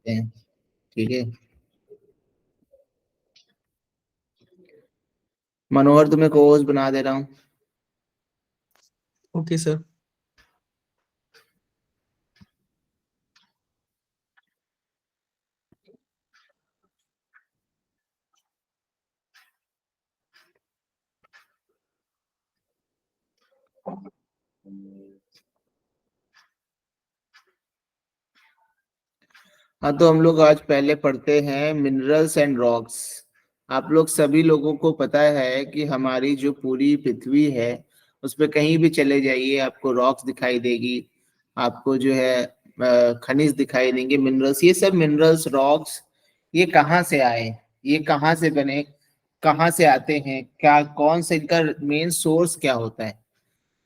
हैं। ठीक है मनोहर, तुम्हें को होस्ट बना दे रहा हूँ। Okay sir. हाँ, तो हम लोग आज पहले पढ़ते हैं मिनरल्स एंड रॉक्स। आप लोग सभी लोगों को पता है कि हमारी जो पूरी पृथ्वी है उस पे कहीं भी चले जाइए आपको रॉक्स दिखाई देगी, आपको जो है खनिज दिखाई देंगे, मिनरल्स। ये सब मिनरल्स रॉक्स ये कहाँ से आए, ये कहाँ से बने, कहाँ से आते हैं, क्या कौन से इनका मेन सोर्स क्या होता है,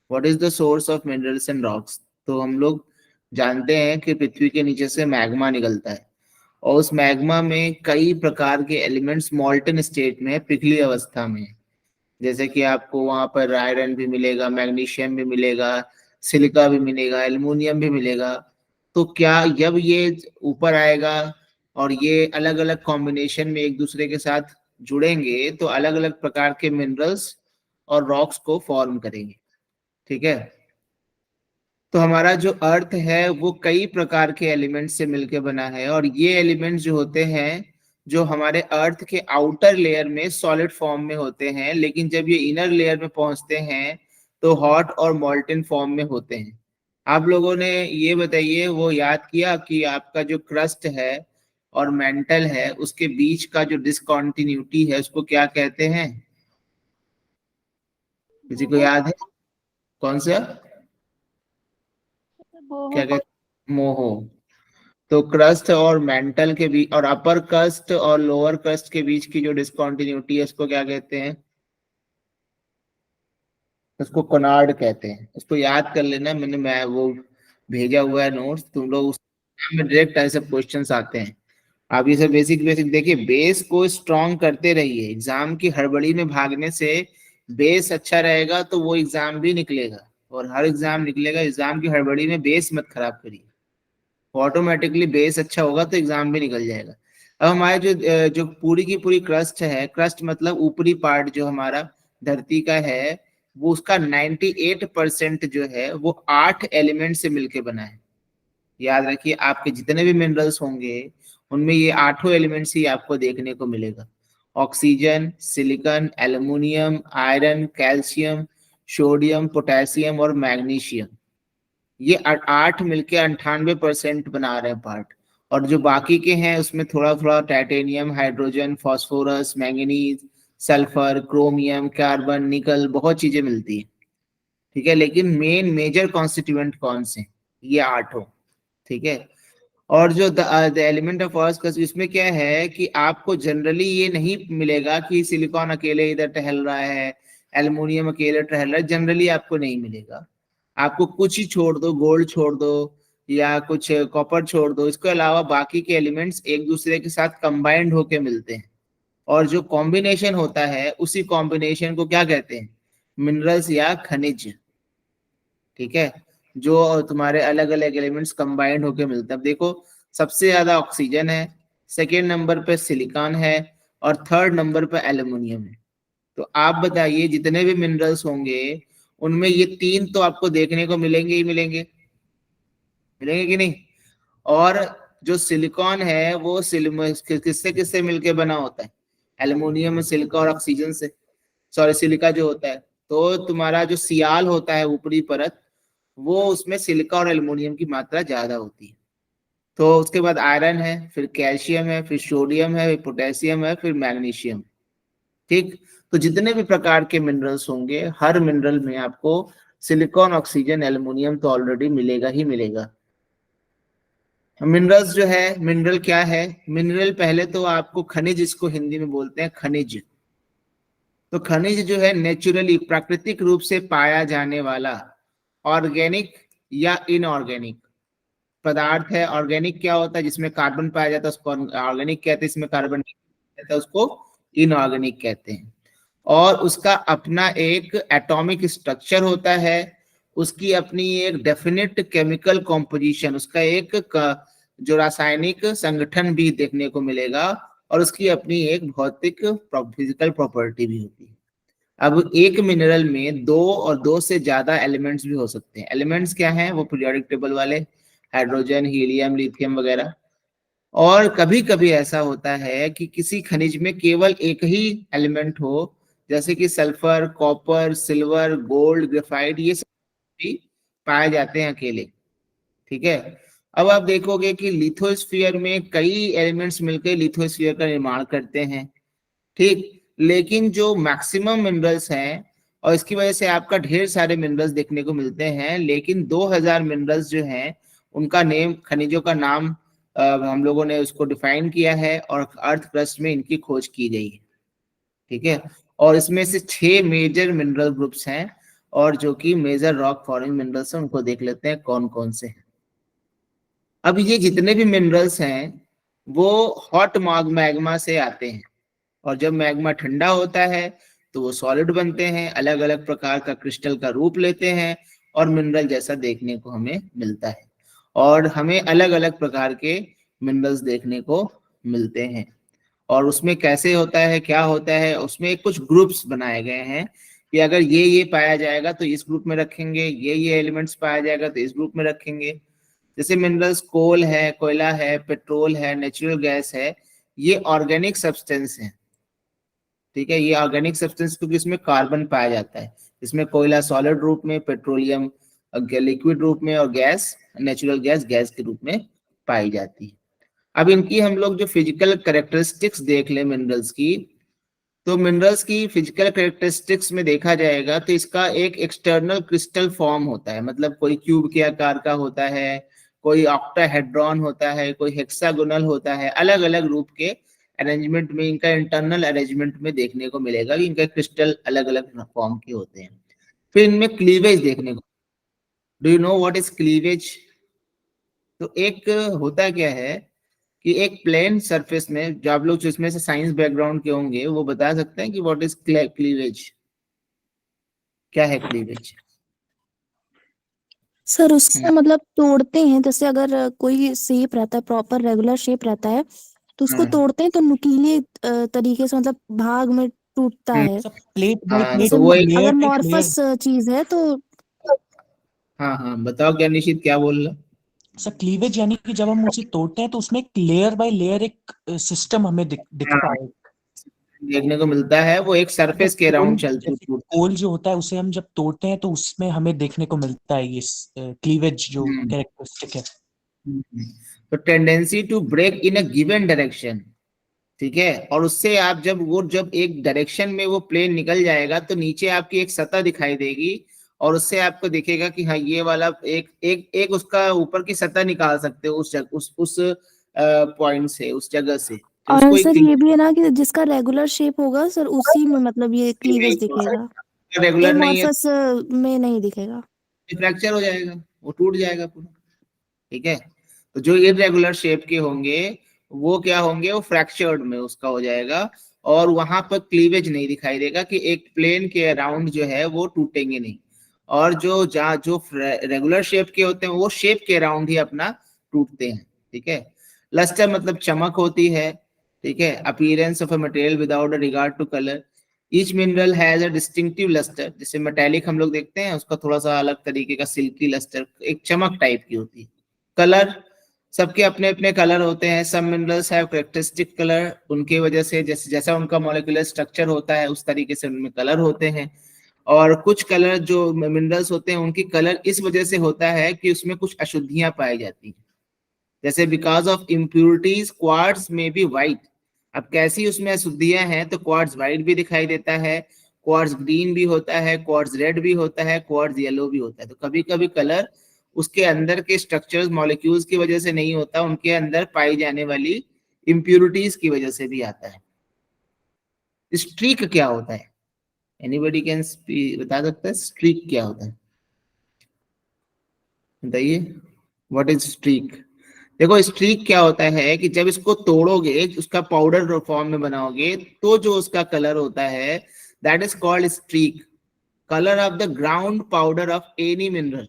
what is the source of minerals and rocks. तो हम लोग जानते हैं कि पृथ्वी के नीचे से मैग्मा निकलता है और उस मैग्मा में कई प्रकार के एलिमेंट्स मॉल्टन स्टेट में है, पिघली अवस्था में है। जैसे कि आपको वहां पर आयरन भी मिलेगा, मैग्नीशियम भी मिलेगा, सिलिका भी मिलेगा, एल्युमिनियम भी मिलेगा। तो क्या जब ये ऊपर आएगा और ये अलग अलग कॉम्बिनेशन में एक दूसरे के साथ जुड़ेंगे तो अलग अलग प्रकार के मिनरल्स और रॉक्स को फॉर्म करेंगे। ठीक है, तो हमारा जो अर्थ है वो कई प्रकार के एलिमेंट से मिलकर बना है और ये एलिमेंट्स जो होते हैं जो हमारे अर्थ के आउटर लेयर में सॉलिड फॉर्म में होते हैं, लेकिन जब ये इनर लेयर में पहुंचते हैं तो हॉट और मॉल्टन फॉर्म में होते हैं। आप लोगों ने ये बताइए, वो याद किया कि आपका जो क्रस्ट है और मेंटल है उसके बीच का जो डिसकॉन्टिन्यूटी है उसको क्या कहते हैं? किसी को मोहो। याद है? कौन सा? मोहो। क्या कहते, मोहो। तो क्रस्ट और मेंटल के बीच और अपर क्रस्ट और लोअर क्रस्ट के बीच की जो डिसकॉन्टिन्यूटी है उसको क्या कहते हैं? उसको कोनार्ड कहते हैं। उसको याद कर लेना, मैं वो भेजा हुआ है नोट्स, तुम लोग उस में डायरेक्ट ऐसे क्वेश्चंस आते हैं। आप ये सब बेसिक बेसिक देखिए, बेस को स्ट्रांग करते रहिए। एग्जाम की हड़बड़ी में भागने से बेस अच्छा रहेगा तो वो एग्जाम भी निकलेगा, और हर एग्जाम निकलेगा। एग्जाम की हड़बड़ी में बेस मत खराब करिए, ऑटोमेटिकली बेस अच्छा होगा तो एग्जाम भी निकल जाएगा। अब हमारे जो पूरी की पूरी क्रस्ट है, क्रस्ट मतलब ऊपरी पार्ट जो हमारा धरती का है, वो उसका 98% जो है वो 8 एलिमेंट से मिलके बना है। याद रखिए, आपके जितने भी मिनरल्स होंगे उनमें ये 8 एलिमेंट्स ही आपको देखने को मिलेगा। Oxygen, silicon, aluminium, iron, calcium, sodium, potassium और मैग्नीशियम। ये 8 मिलके 98% बना रहे हैं पार्ट। और जो बाकी के हैं उसमें थोड़ा थोड़ा titanium, hydrogen, phosphorus, manganese, sulphur, chromium, carbon, निकल, बहुत चीजें मिलती है। ठीक है, लेकिन मेन मेजर कॉन्स्टिट्यूएंट कौन से? ये 8 हो। ठीक है, और जो द एलिमेंट ऑफ अर्थ का इसमें क्या है कि आपको जनरली ये नहीं मिलेगा कि सिलिकॉन अकेले इधर टहल रहा है, एल्युमिनियम अकेले टहल रहा है, जनरली आपको नहीं मिलेगा। आपको कुछ ही छोड़ दो, गोल्ड छोड़ दो या कुछ कॉपर छोड़ दो, इसके अलावा बाकी के एलिमेंट्स एक दूसरे के साथ कंबाइंड होके मिलते हैं। और जो कॉम्बिनेशन होता है उसी कॉम्बिनेशन को क्या कहते हैं? मिनरल्स या खनिज। ठीक है, जो तुम्हारे अलग अलग एलिमेंट्स कंबाइंड होके मिलते हैं। अब देखो, सबसे ज्यादा ऑक्सीजन है, सेकेंड नंबर पे सिलिकॉन है और थर्ड नंबर पे एल्युमिनियम है। तो आप बताइए, जितने भी मिनरल्स होंगे उनमें ये 3 तो आपको देखने को मिलेंगे ही मिलेंगे, मिलेंगे कि नहीं? और जो सिलिकॉन है वो किससे किससे मिलके बना होता है? एल्युमिनियम, सिलिका और ऑक्सीजन से। सॉरी, सिलिका जो होता है, तो तुम्हारा जो सियाल होता है ऊपरी परत, वो उसमें सिलिका और एल्युमिनियम की मात्रा ज्यादा होती है। तो उसके बाद आयरन है, फिर कैल्शियम है, फिर सोडियम है, फिर पोटेशियम है, फिर मैग्नीशियम। ठीक, तो जितने भी प्रकार के मिनरल्स होंगे हर मिनरल में आपको सिलिकॉन, ऑक्सीजन, एल्युमिनियम तो ऑलरेडी मिलेगा ही मिलेगा। मिनरल्स जो है, मिनरल क्या है? मिनरल पहले तो आपको खनिज, इसको हिंदी में बोलते हैं खनिज। तो खनिज जो है नेचुरली, प्राकृतिक रूप से पाया जाने वाला ऑर्गेनिक या इनऑर्गेनिक पदार्थ है। ऑर्गेनिक क्या होता है? जिसमें कार्बन पाया जाता है उसको ऑर्गेनिक कहते हैं, इसमें कार्बन नहीं रहता है उसको इनऑर्गेनिक कहते हैं। और उसका अपना एक एटॉमिक स्ट्रक्चर होता है, उसकी अपनी एक डेफिनेट केमिकल कॉम्पोजिशन, उसका एक जो रासायनिक संगठन भी देखने को मिलेगा और उसकी अपनी एक भौतिक फिजिकल प्रॉपर्टी भी होती है। अब एक मिनरल में दो और दो से ज्यादा एलिमेंट्स भी हो सकते हैं। एलिमेंट्स क्या हैं? वो पीरियोडिक टेबल वाले, हाइड्रोजन, हीलियम, लिथियम वगैरह। और कभी कभी ऐसा होता है कि किसी खनिज में केवल एक ही एलिमेंट हो, जैसे कि sulphur, copper, silver, gold, graphite, ये सब भी पाए जाते हैं अकेले। ठीक है। अब आप देखोगे कि लिथोस्फीयर में कई एलिमेंट्स मिलकर लिथोस्फीयर का निर्माण करते हैं। ठीक। लेकिन जो मैक्सिमम मिनरल्स हैं, और इसकी वजह से आपका ढेर सारे मिनरल्स देखने को मिलते हैं, लेकिन 2000 मिनरल्स जो हैं उनका नेम, खनिजों का नाम हम लोगों ने उसको डिफाइन किया है और अर्थ क्रस्ट में इनकी खोज की गई है। ठीक है। और इसमें से 6 मेजर मिनरल ग्रुप्स हैं, और जो कि मेजर रॉक फॉर्मिंग मिनरल्स हैं उनको देख लेते हैं कौन कौन से हैं। अब ये जितने भी मिनरल्स हैं वो हॉट मैग्मा से आते हैं, और जब मैग्मा ठंडा होता है तो वो सॉलिड बनते हैं, अलग अलग प्रकार का क्रिस्टल का रूप लेते हैं और मिनरल जैसा देखने को हमें मिलता है। और हमें अलग अलग प्रकार के मिनरल्स देखने को मिलते हैं। और उसमें कैसे होता है, क्या होता है, उसमें कुछ ग्रुप्स बनाए गए हैं कि अगर ये पाया जाएगा तो इस ग्रुप में रखेंगे, ये एलिमेंट्स पाया जाएगा तो इस ग्रुप में रखेंगे। जैसे मिनरल्स कोल है, कोयला है, पेट्रोल है, नेचुरल गैस है, ये ऑर्गेनिक सब्सटेंस है। ठीक है। ये ऑर्गेनिक सब्सटेंस क्योंकि इसमें कार्बन पाया जाता है। इसमें कोयला सॉलिड रूप में, पेट्रोलियम लिक्विड रूप में, और गैस, नेचुरल गैस, गैस के रूप में पाई जाती है। अब इनकी हम लोग जो फिजिकल कैरेक्टरिस्टिक्स देख लें मिनरल्स की, तो मिनरल्स की फिजिकल कैरेक्टरिस्टिक्स में देखा जाएगा तो इसका एक एक्सटर्नल क्रिस्टल फॉर्म होता है, मतलब कोई क्यूब के आकार का होता है, कोई ऑक्टाहेड्रॉन होता है, कोई हेक्सागोनल होता है। अलग अलग रूप के अरेंजमेंट में इनका इंटरनल अरेंजमेंट में देखने को मिलेगा कि इनका क्रिस्टल अलग अलग फॉर्म के होते हैं। फिर इनमें क्लीवेज देखने को, do you know what is cleavage? तो एक होता क्या है कि एक प्लेन सरफेस में, जो आप लोग जिसमें से साइंस बैकग्राउंड के होंगे वो बता सकते हैं कि व्हाट इज क्लीवेज, क्या है क्लीवेज? सर उससे मतलब तोड़ते हैं, जैसे अगर कोई शेप रहता है, प्रॉपर रेगुलर शेप रहता है, तो उसको तोड़ते हैं तो नुकीले तरीके से मतलब भाग में टूटता है। सब प्लेट बाय हाँ, प्लेट तो वो एक, अगर लेयर मॉर्फस चीज है तो हाँ हाँ बताओ क्या निशित, क्या बोल रहा? सब क्लीवेज यानी कि जब हम उसे तोड़ते हैं तो उसमें एक लेयर बाय लेयर एक सिस्टम हमें दिखता हाँ, है। देखने को मिलता है, वो एक मतलब सरफेस के कोल, अराउंड चलते जैसे टूटता कोल जो होता है उसे हम जब तोड़ते हैं तो उसमें हमें देखने को मिलता है ये क्लीवेज जो है। कैरेक्टरिस्टिक है। तो tendency to break in a given direction. ठीक है। और उससे आप जब एक डायरेक्शन में वो प्लेन निकल जाएगा तो नीचे आपकी एक सतह दिखाई देगी, और उससे आपको दिखेगा कि हाँ ये वाला एक उसका ऊपर की सतह निकाल सकते हो उस जगह, उस पॉइंट से, उस जगह से, तो और उसको एक सर ये भी है ना कि जिसका रेगुलर शेप होगा सर उसी में मतलब ये क्लीवेज दिखेगा, रेगुलर नहीं है एमॉर्फस में नहीं दिखेगा। तो फ्रैक्चर हो जाएगा, वो टूट जाएगा पूरा। ठीक है। तो जो इरेगुलर शेप के होंगे वो क्या होंगे, वो फ्रैक्चर्ड में उसका हो जाएगा, और वहां पर क्लीवेज नहीं दिखाई देगा कि एक प्लेन के अराउंड जो है वो टूटेंगे नहीं। और जो रेगुलर शेप के होते हैं वो शेप के अराउंड ही अपना टूटते हैं। ठीक है। लस्टर मतलब चमक होती है। ठीक है। Appearance of a material without a regard to colour. Each mineral has a distinctive lustre, जैसे मेटेलिक हम लोग देखते हैं उसका थोड़ा सा अलग तरीके का सिल्की लस्टर, एक चमक टाइप की होती है। कलर, सबके अपने अपने कलर होते हैं। सब मिनरल्स हैव कैरेक्टरिस्टिक कलर, उनके वजह से जैसे जैसा उनका मॉलिक्यूलर स्ट्रक्चर होता है उस तरीके से उनमें कलर होते हैं। और कुछ कलर जो मिनरल्स होते हैं उनकी कलर इस वजह से होता है कि उसमें कुछ अशुद्धियां पाई जाती हैं, जैसे बिकॉज ऑफ इम्प्यूरिटीज क्वार्ट्ज में बी व्हाइट। अब कैसी उसमें अशुद्धियां हैं, तो क्वार्ट्ज व्हाइट भी दिखाई देता है, क्वार्ट्ज ग्रीन भी होता है, क्वार्ट्ज रेड भी होता है, क्वार्ट्ज येलो भी होता है। तो कभी कभी कलर उसके अंदर के स्ट्रक्चर्स मॉलिक्यूल्स की वजह से नहीं होता, उनके अंदर पाई जाने वाली इम्प्यूरिटीज की वजह से भी आता है। स्ट्रीक क्या होता है? एनीबॉडी कैन बता सकता है स्ट्रीक क्या होता है? बताइए, व्हाट इज स्ट्रीक? देखो स्ट्रीक क्या होता है कि जब इसको तोड़ोगे, उसका पाउडर फॉर्म में बनाओगे, तो जो उसका कलर होता है that is called streak. Colour of the ground powder of any mineral,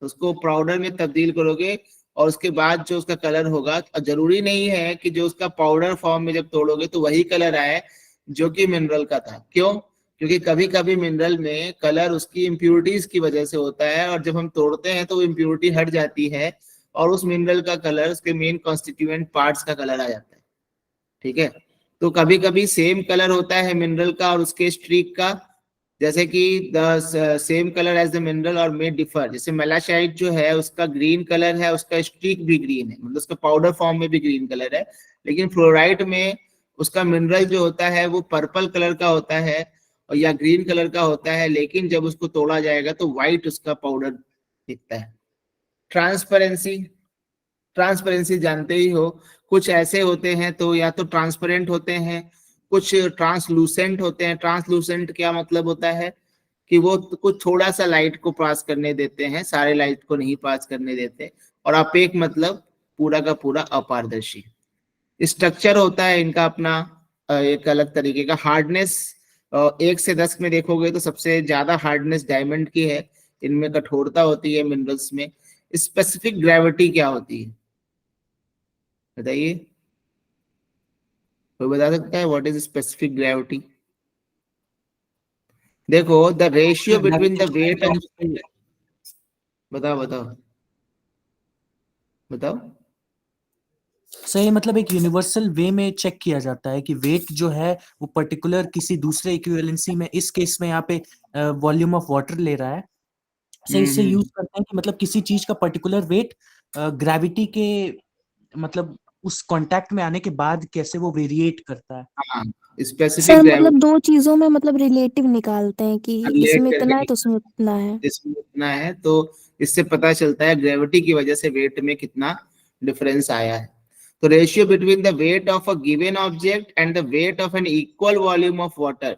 उसको पाउडर में तब्दील करोगे और उसके बाद जो उसका कलर होगा, जरूरी नहीं है कि जो उसका पाउडर फॉर्म में जब तोड़ोगे तो वही कलर आए जो कि मिनरल का था। क्यों? क्योंकि कभी कभी मिनरल में कलर उसकी इम्प्योरिटीज की वजह से होता है, और जब हम तोड़ते हैं तो वो इम्प्योरिटी हट जाती है और उस मिनरल का कलर, उसके मेन कॉन्स्टिट्यूएंट पार्ट्स का कलर आ जाता है। ठीक है, तो कभी कभी सेम कलर होता है मिनरल का और उसके स्ट्रीक का, जैसे कि the same colour as the mineral or may differ. जैसे मेलाशाइट जो है उसका ग्रीन कलर है, उसका स्ट्रीक भी ग्रीन है, मतलब उसका पाउडर फॉर्म में भी ग्रीन कलर है, लेकिन फ्लोराइट में उसका मिनरल जो होता है वो पर्पल कलर का होता है और या ग्रीन कलर का होता है, लेकिन जब उसको तोड़ा जाएगा तो व्हाइट उसका पाउडर दिखता है। ट्रांसपेरेंसी, ट्रांसपेरेंसी जानते ही हो, कुछ ऐसे होते हैं तो या तो ट्रांसपेरेंट होते हैं, कुछ ट्रांसलूसेंट होते हैं। ट्रांसलूसेंट क्या मतलब होता है कि वो कुछ थोड़ा सा लाइट को पास करने देते हैं, सारे लाइट को नहीं पास करने देते। और अपेक मतलब पूरा का पूरा अपारदर्शी। स्ट्रक्चर होता है इनका अपना एक अलग तरीके का। हार्डनेस 1 से 10 में देखोगे तो सबसे ज्यादा हार्डनेस डायमंड की है, इनमें कठोरता होती है मिनरल्स में। स्पेसिफिक ग्रेविटी क्या होती है बताइए, कोई बता सकता है? What is specific gravity? देखो, the ratio between the weight of, बताओ बताओ बताओ। सही, मतलब एक यूनिवर्सल वे में चेक किया जाता है कि वेट जो है वो पर्टिकुलर किसी दूसरे इक्विवेलेंसी में, इस केस में यहाँ पे वॉल्यूम ऑफ वाटर ले रहा है। सही, इससे यूज करते हैं कि मतलब किसी चीज का पर्टिकुलर वेट ग्रेविटी के मतलब उस कांटेक्ट में आने के बाद कैसे वो वेरिएट करता है। हाँ, सर स्पेसिफिक मतलब ग्रेविटी दो चीजों में मतलब रिलेटिव निकालते हैं कि रिलेट इसमें इतना करके है तो उसमें उतना है। इसमें इतना है, तो इससे पता चलता है ग्रेविटी की वजह से वेट में कितना डिफरेंस आया है। तो ratio between the weight of a given object and the weight of an equal volume of water.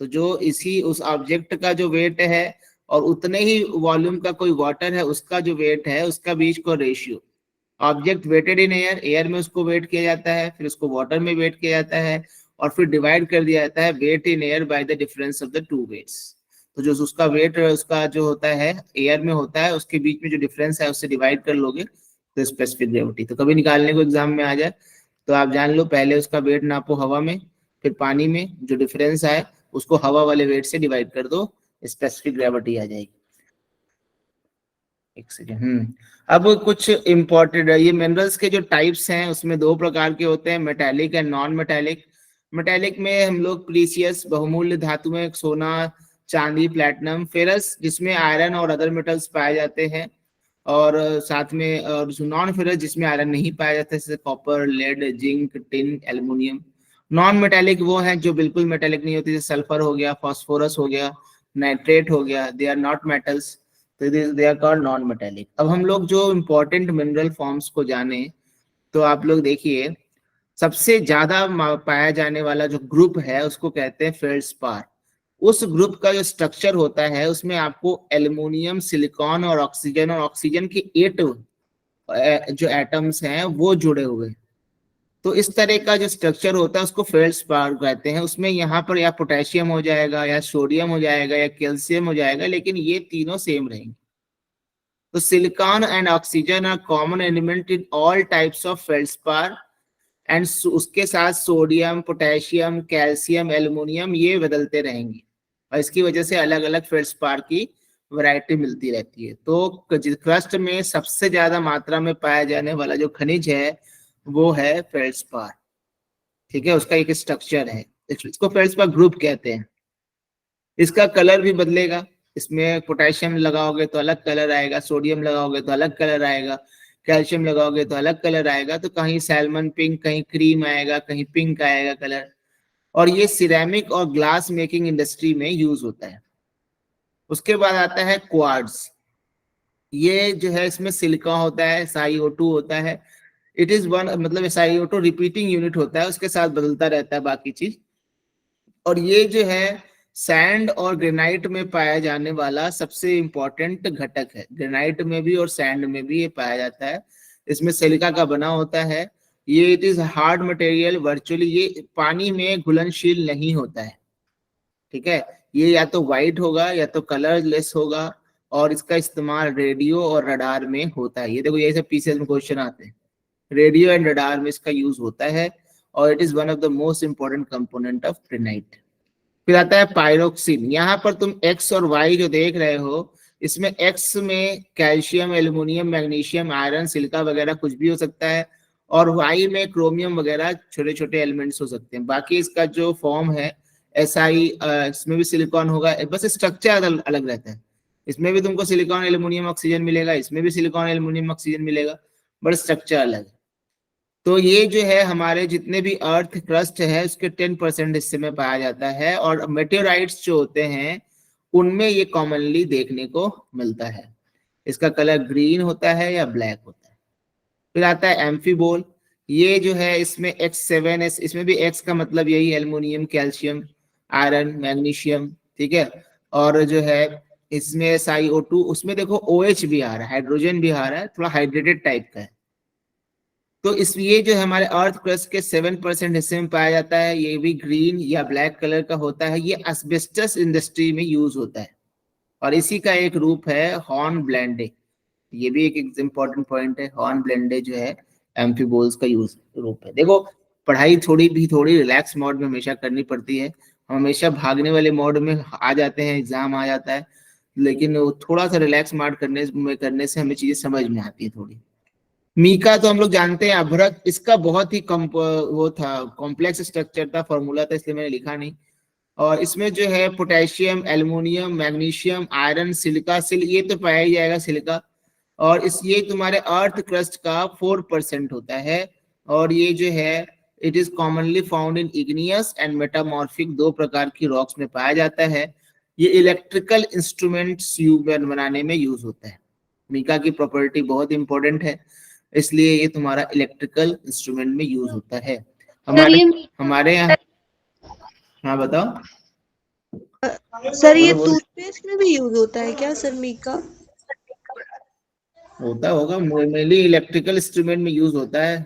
तो जो इसी उस ऑब्जेक्ट का जो वेट है और उतने ही वॉल्यूम का कोई वाटर है उसका जो वेट है, उसका बीच को ratio. Object weighted in air, air में उसको वेट किया जाता है, फिर उसको वाटर में वेट किया जाता है, और फिर डिवाइड कर दिया जाता है weight in air by the difference of the two weights. तो जो उसका वेट उसका जो होता है एयर में होता है, उसके बीच में जो डिफरेंस है उससे डिवाइड कर लोगे तो स्पेसिफिक ग्रेविटी। तो कभी निकालने को एग्जाम में आ जाए तो आप जान लो, पहले उसका वेट नापो हवा में, फिर पानी में, जो डिफरेंस आए उसको हवा वाले वेट से डिवाइड कर दो, स्पेसिफिक ग्रेविटी आ जाएगी। एक सेकेंड। अब कुछ इंपॉर्टेंट है, ये मिनरल्स के जो टाइप्स हैं उसमें 2 प्रकार के होते हैं, metallic and non metallic. Metallic में हम लोग प्रीसियस बहुमूल्य धातु में सोना, चांदी, प्लैटिनम, फेरस जिसमें आयरन और अदर मेटल्स पाए जाते हैं, और साथ में और नॉन फेरस जिसमें आयरन नहीं पाया जाता है, जैसे copper, lead, zinc, tin, aluminium. Non metallic वो हैं जो बिल्कुल मेटेलिक नहीं होती, जैसे सल्फर हो गया, फास्फोरस हो गया, नाइट्रेट हो गया, दे आर नॉट मेटल्स, तो they are called non metallic. अब हम लोग जो इंपॉर्टेंट मिनरल फॉर्म्स को जाने, तो आप लोग देखिए, सबसे ज्यादा पाया जाने वाला जो ग्रुप है उसको कहते हैं फेल्डस्पार। उस ग्रुप का जो स्ट्रक्चर होता है उसमें आपको एल्युमिनियम, सिलिकॉन और ऑक्सीजन के 8 जो एटम्स हैं वो जुड़े हुए हैं। तो इस तरह का जो स्ट्रक्चर होता है उसको फेल्डस्पार कहते हैं। उसमें यहाँ पर या पोटेशियम हो जाएगा, या सोडियम हो जाएगा, या कैल्शियम हो जाएगा, लेकिन ये तीनों सेम रहेंगे। तो silicon and oxygen are common element in all types of feldspar, and उसके साथ सोडियम, पोटेशियम, कैल्शियम, एल्युमिनियम ये बदलते रहेंगे, और इसकी वजह से अलग अलग फेल्डस्पार की वैरायटी मिलती रहती है। तो क्रस्ट में सबसे ज्यादा मात्रा में पाया जाने वाला जो खनिज है वो है फेल्डस्पार। ठीक है, उसका एक स्ट्रक्चर है, इसको फेल्डस्पार ग्रुप कहते हैं। इसका कलर भी बदलेगा, इसमें पोटेशियम लगाओगे तो अलग कलर आएगा, सोडियम लगाओगे तो अलग कलर आएगा, कैल्शियम लगाओगे तो अलग कलर आएगा। तो कहीं सैल्मन पिंक, कहीं क्रीम आएगा, कहीं पिंक आएगा कलर। और ये सिरेमिक और ग्लास मेकिंग इंडस्ट्री में यूज होता है। उसके बाद आता है क्वार्ट्ज। ये जो है इसमें सिलिकॉन होता है, SiO2 होता है। इट इज वन, मतलब SiO2 रिपीटिंग यूनिट होता है, उसके साथ बदलता रहता है बाकी चीज। और ये जो है सैंड और ग्रेनाइट में पाया जाने वाला सबसे इंपॉर्टेंट घटक है। ग्रेनाइट में भी और सैंड में भी ये पाया जाता है। इसमें सिलिका का बना होता है। ये it is hard material, virtually ये पानी में घुलनशील नहीं होता है। ठीक है, ये या तो व्हाइट होगा या तो कलरलेस होगा, और इसका इस्तेमाल रेडियो और रडार में होता है। ये देखो यही सब पीसीएस में क्वेश्चन आते हैं, रेडियो एंड रडार में इसका यूज होता है और it is one of the most important component of granite. फिर आता है पायरोक्सिन। यहाँ पर तुम एक्स और वाई जो देख रहे हो, इसमें एक्स में calcium, aluminium, magnesium, iron, silica वगैरह कुछ भी हो सकता है, और वाई में क्रोमियम वगैरह छोटे छोटे एलिमेंट्स हो सकते हैं। बाकी इसका जो फॉर्म है SI, इसमें भी सिलिकॉन होगा, बस स्ट्रक्चर अलग रहता है। इसमें भी तुमको सिलिकॉन, एल्युमिनियम, ऑक्सीजन मिलेगा, इसमें भी सिलिकॉन, एल्युमिनियम, ऑक्सीजन मिलेगा, बट स्ट्रक्चर अलग है। तो ये जो है हमारे जितने भी अर्थ क्रस्ट है उसके 10% हिस्से में पाया जाता है, और मेटेओराइट्स जो होते हैं उनमें ये कॉमनली देखने को मिलता है। इसका कलर ग्रीन होता है या ब्लैक होता है। फिर आता है एम्फीबोल। ये जो है इसमें X7S, इसमें भी X का मतलब यही एल्युमिनियम, कैल्शियम, आयरन, मैग्नीशियम, ठीक है। और जो है इसमें SiO2, उसमें देखो OH भी आ रहा है, हाइड्रोजन भी आ रहा है, थोड़ा हाइड्रेटेड टाइप का है। तो इसलिए जो हमारे अर्थ क्रस्ट के 7% हिस्से में पाया जाता है, ये भी ग्रीन या ब्लैक कलर का होता है। ये एस्बेस्टस इंडस्ट्री में यूज होता है, और इसी का एक रूप है हॉर्नब्लेंडे। ये भी एक इम्पोर्टेंट पॉइंट है, हॉर्नब्लेंडे जो है एम्फीबोल्स का यूज रूप है। देखो पढ़ाई थोड़ी रिलैक्स मोड में हमेशा करनी पड़ती है। हम हमेशा भागने वाले मोड में आ जाते हैं, एग्जाम आ जाता है, लेकिन थोड़ा सा रिलैक्स मोड करने से हमें चीजें समझ में आती है थोड़ी। मीका तो हम लोग जानते हैं, अभ्रक, इसका बहुत ही वो था, कॉम्प्लेक्स स्ट्रक्चर था, फॉर्मूला था, इसलिए मैंने लिखा नहीं। और इसमें जो है potassium, aluminium, magnesium, iron, silica, ये तो पाया ही जाएगा सिलिका। और ये तुम्हारे अर्थ क्रस्ट का 4% होता है, और ये जो है it is commonly found in igneous and metamorphic, 2 प्रकार की रॉक्स में पाया जाता है। ये इलेक्ट्रिकल इंस्ट्रूमेंट्स बनाने में यूज होता है। मीका की प्रॉपर्टी बहुत इंपॉर्टेंट है, इसलिए ये तुम्हारा इलेक्ट्रिकल इंस्ट्रूमेंट में यूज होता है। हमारे यहाँ, हाँ बताओ सर, ये टूथपेस्ट में भी यूज होता है क्या सर मीका? होता होगा, मेनली इलेक्ट्रिकल इंस्ट्रूमेंट में यूज होता है,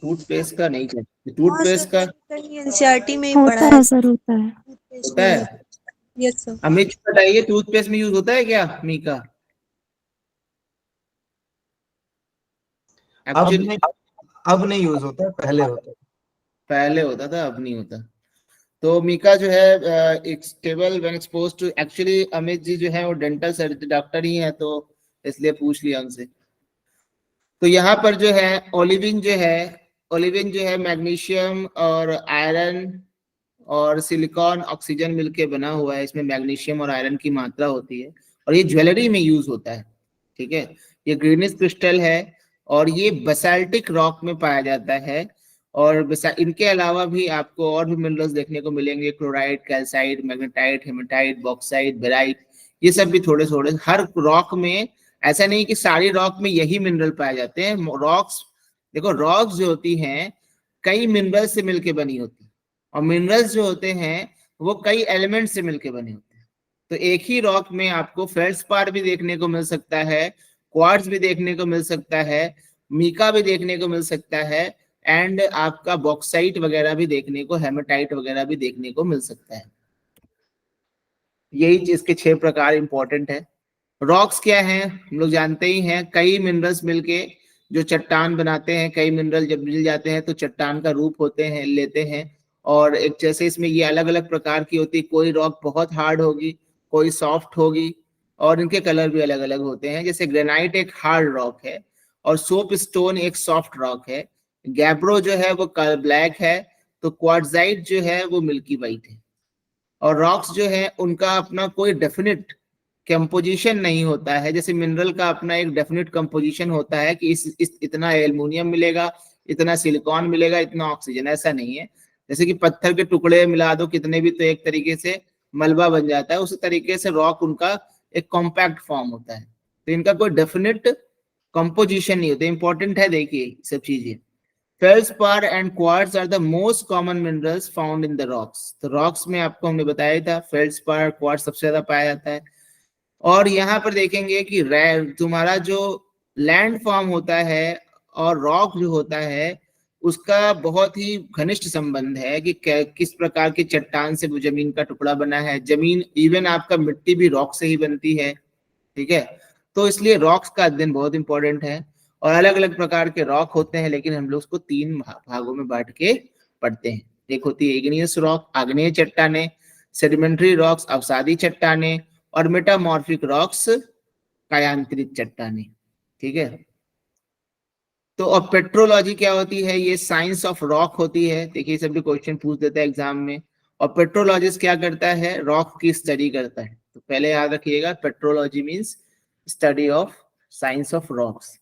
टूथपेस्ट का नहीं चाहिए। टूथपेस्ट का एनसीईआरटी में ही होता पढ़ा है है सर, होता है। होता है। Yes sir. अमित बताइए, टूथपेस्ट में यूज होता है क्या मीका? अब नहीं यूज होता है, पहले होता है। पहले होता था, अब नहीं होता। तो मीका जो है stable when exposed to, actually Amit ji जो है वो डेंटल सर्जन डॉक्टर ही है, तो इसलिए पूछ लिया उनसे। तो यहाँ पर जो है ओलिविन जो है मैग्नीशियम और आयरन और सिलिकॉन, ऑक्सीजन मिलके बना हुआ है। इसमें मैग्नीशियम और आयरन की मात्रा होती है, और ये ज्वेलरी में यूज होता है, ठीक है। ये ग्रीनिश क्रिस्टल है, और ये बसाल्टिक रॉक में पाया जाता है। और इनके अलावा भी आपको और भी मिनरल्स देखने को मिलेंगे, chloride, calcite, magnetite, hematite, bauxite, barite, ये सब भी थोड़े थोड़े हर रॉक में। ऐसा नहीं कि सारी रॉक में यही मिनरल पाए जाते हैं। रॉक्स देखो, रॉक्स जो होती हैं कई मिनरल से मिलके बनी होती है, और मिनरल्स जो होते हैं वो कई एलिमेंट से मिलके बने होते हैं। तो एक ही रॉक में आपको फेल्डस्पार भी देखने को मिल सकता है, क्वार्ट्ज भी देखने को मिल सकता है, मीका भी देखने को मिल सकता है, एंड आपका बॉक्साइट वगैरह भी देखने को, हेमेटाइट वगैरह भी देखने को मिल सकता है। यही चीज के 6 प्रकार इंपॉर्टेंट है। रॉक्स क्या हैं हम लोग जानते ही हैं, कई मिनरल्स मिलके जो चट्टान बनाते हैं। कई मिनरल जब मिल जाते हैं तो चट्टान का रूप लेते हैं। और एक जैसे इसमें ये अलग अलग प्रकार की होती है, कोई रॉक बहुत हार्ड होगी, कोई सॉफ्ट होगी, और इनके कलर भी अलग अलग होते हैं। जैसे ग्रेनाइट एक हार्ड रॉक है, और सोप स्टोन एक सॉफ्ट रॉक है। गैब्रो जो है वो ब्लैक है, तो क्वार्ट्जाइट जो है वो मिल्की वाइट है। और रॉक्स जो है उनका अपना कोई डेफिनेट कंपोजिशन नहीं होता है। जैसे मिनरल का अपना एक डेफिनेट कंपोजिशन होता है कि इतना एल्युमिनियम मिलेगा, इतना सिलिकॉन मिलेगा, इतना ऑक्सीजन, ऐसा नहीं है। जैसे कि पत्थर के टुकड़े मिला दो कितने भी, तो एक तरीके से मलबा बन जाता है। उसी तरीके से रॉक उनका एक कॉम्पैक्ट फॉर्म होता है, तो इनका कोई डेफिनेट कंपोजिशन नहीं होता। इंपॉर्टेंट है, देखिए सब चीजें। Feldspar and quartz are the most common minerals found in the rocks. तो रॉक्स में आपको हमने बताया था फेल्डस्पार, क्वार्ट्ज सबसे ज्यादा पाया जाता है। और यहाँ पर देखेंगे कि तुम्हारा जो लैंड फॉर्म होता है और रॉक जो होता है उसका बहुत ही घनिष्ठ संबंध है कि किस प्रकार की चट्टान से वो जमीन का टुकड़ा बना है। जमीन, इवन आपका मिट्टी भी रॉक से ही बनती है, ठीक है, तो इसलिए रॉक्स का अध्ययन बहुत इंपॉर्टेंट है। और अलग अलग प्रकार के रॉक होते हैं, लेकिन हम लोग उसको 3 भागों में बांट के पढ़ते हैं। एक होती है इग्नियस रॉक, आग्नेय चट्टाने, सेडिमेंट्री रॉक्स, अवसादी चट्टाने, और मेटामॉर्फिक रॉक्स, कायांतरित चट्टाने। ठीक है, तो अब पेट्रोलॉजी क्या होती है? ये साइंस ऑफ रॉक होती है। देखिए सब भी क्वेश्चन पूछ देता है एग्जाम में। और पेट्रोलॉजिस्ट क्या करता है? रॉक की स्टडी करता है। तो पहले याद रखिएगा, petrology means study of science of rocks.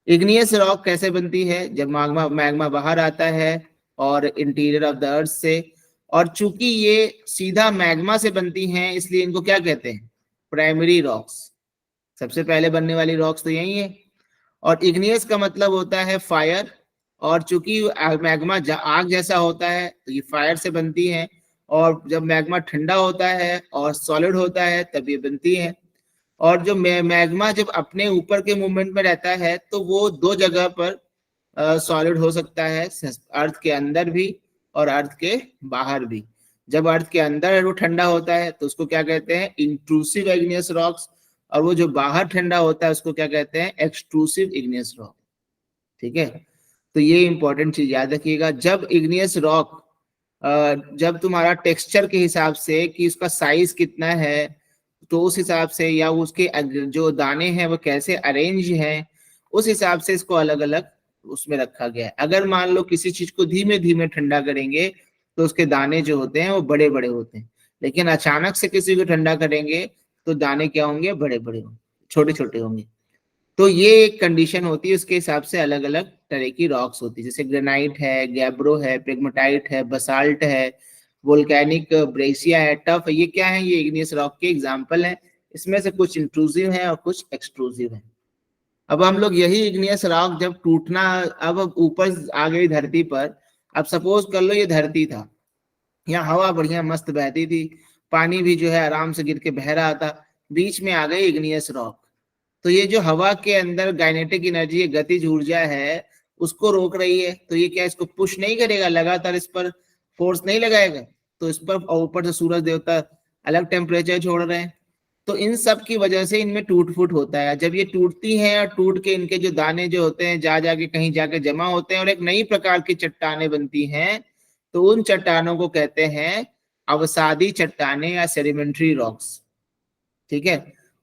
Igneous rock कैसे बनती है? जब मैग्मा बाहर आता है और इंटीरियर ऑफ द अर्थ से, और चूंकि ये सीधा मैग्मा से बनती हैं, इसलिए इनको क्या कहते हैं? Primary rocks. सबसे पहले बनने वाली रॉक्स तो यही है। और इग्नियस का मतलब होता है फायर, और चूंकि मैग्मा आग जैसा होता है तो ये फायर से बनती है। और जब मैग्मा ठंडा होता है और सॉलिड होता है तब ये बनती है। और जो मैग्मा जब अपने ऊपर के मूवमेंट में रहता है तो वो 2 जगह पर सॉलिड हो सकता है, अर्थ के अंदर भी और अर्थ के बाहर भी। जब अर्थ के अंदर वो ठंडा होता है तो उसको क्या कहते हैं? Intrusive igneous rocks. और वो जो बाहर ठंडा होता है उसको क्या कहते हैं? Extrusive igneous rock. ठीक है, तो ये इंपॉर्टेंट चीज याद रखिएगा। जब इग्नियस रॉक जब तुम्हारा टेक्सचर के हिसाब से कि उसका साइज कितना है, तो उस हिसाब से, या उसके जो दाने हैं वो कैसे अरेंज हैं, उस हिसाब से इसको अलग अलग उसमें रखा गया है। अगर मान लो किसी चीज को धीमे धीमे ठंडा करेंगे तो उसके दाने जो होते हैं वो बड़े बड़े होते हैं, लेकिन अचानक से किसी को ठंडा करेंगे तो दाने क्या होंगे? बड़े बड़े होंगे, छोटे छोटे होंगे। तो ये एक कंडीशन होती है, उसके हिसाब से अलग अलग तरह की रॉक्स होती है। जैसे ग्रेनाइट है, गैब्रो है, पेग्माटाइट है, बसाल्ट है, वोल्केनिक ब्रेसिया है, टफ है। ये क्या है? ये इग्नियस रॉक के एग्जांपल हैं। इसमें से कुछ इंट्रूसिव हैं और कुछ एक्सट्रूसिव हैं। अब हम लोग यही इग्नियस रॉक जब टूटना, अब ऊपर आ गई धरती पर। अब सपोज कर लो ये धरती था, यहाँ हवा बढ़िया मस्त बहती थी, पानी भी जो है आराम से गिर के बह रहा था, बीच में आ गई इग्नियस रॉक। तो ये जो हवा के अंदर काइनेटिक एनर्जी, गतिज ऊर्जा है, उसको रोक रही है। तो ये क्या इसको पुश नहीं करेगा? लगातार इस पर फोर्स नहीं लगाएगा। तो इस पर ऊपर से सूरज देवता अलग टेम्परेचर छोड़ रहे हैं, तो इन सब की वजह से इनमें टूट फूट होता है। जब ये टूटती हैं और टूट के इनके जो दाने जो होते हैं जा जाके कहीं जाके जमा होते हैं और एक नई प्रकार की चट्टाने बनती हैं, तो उन चट्टानों को कहते हैं अवसादी चट्टाने या सेडिमेंट्री रॉक्स। ठीक है,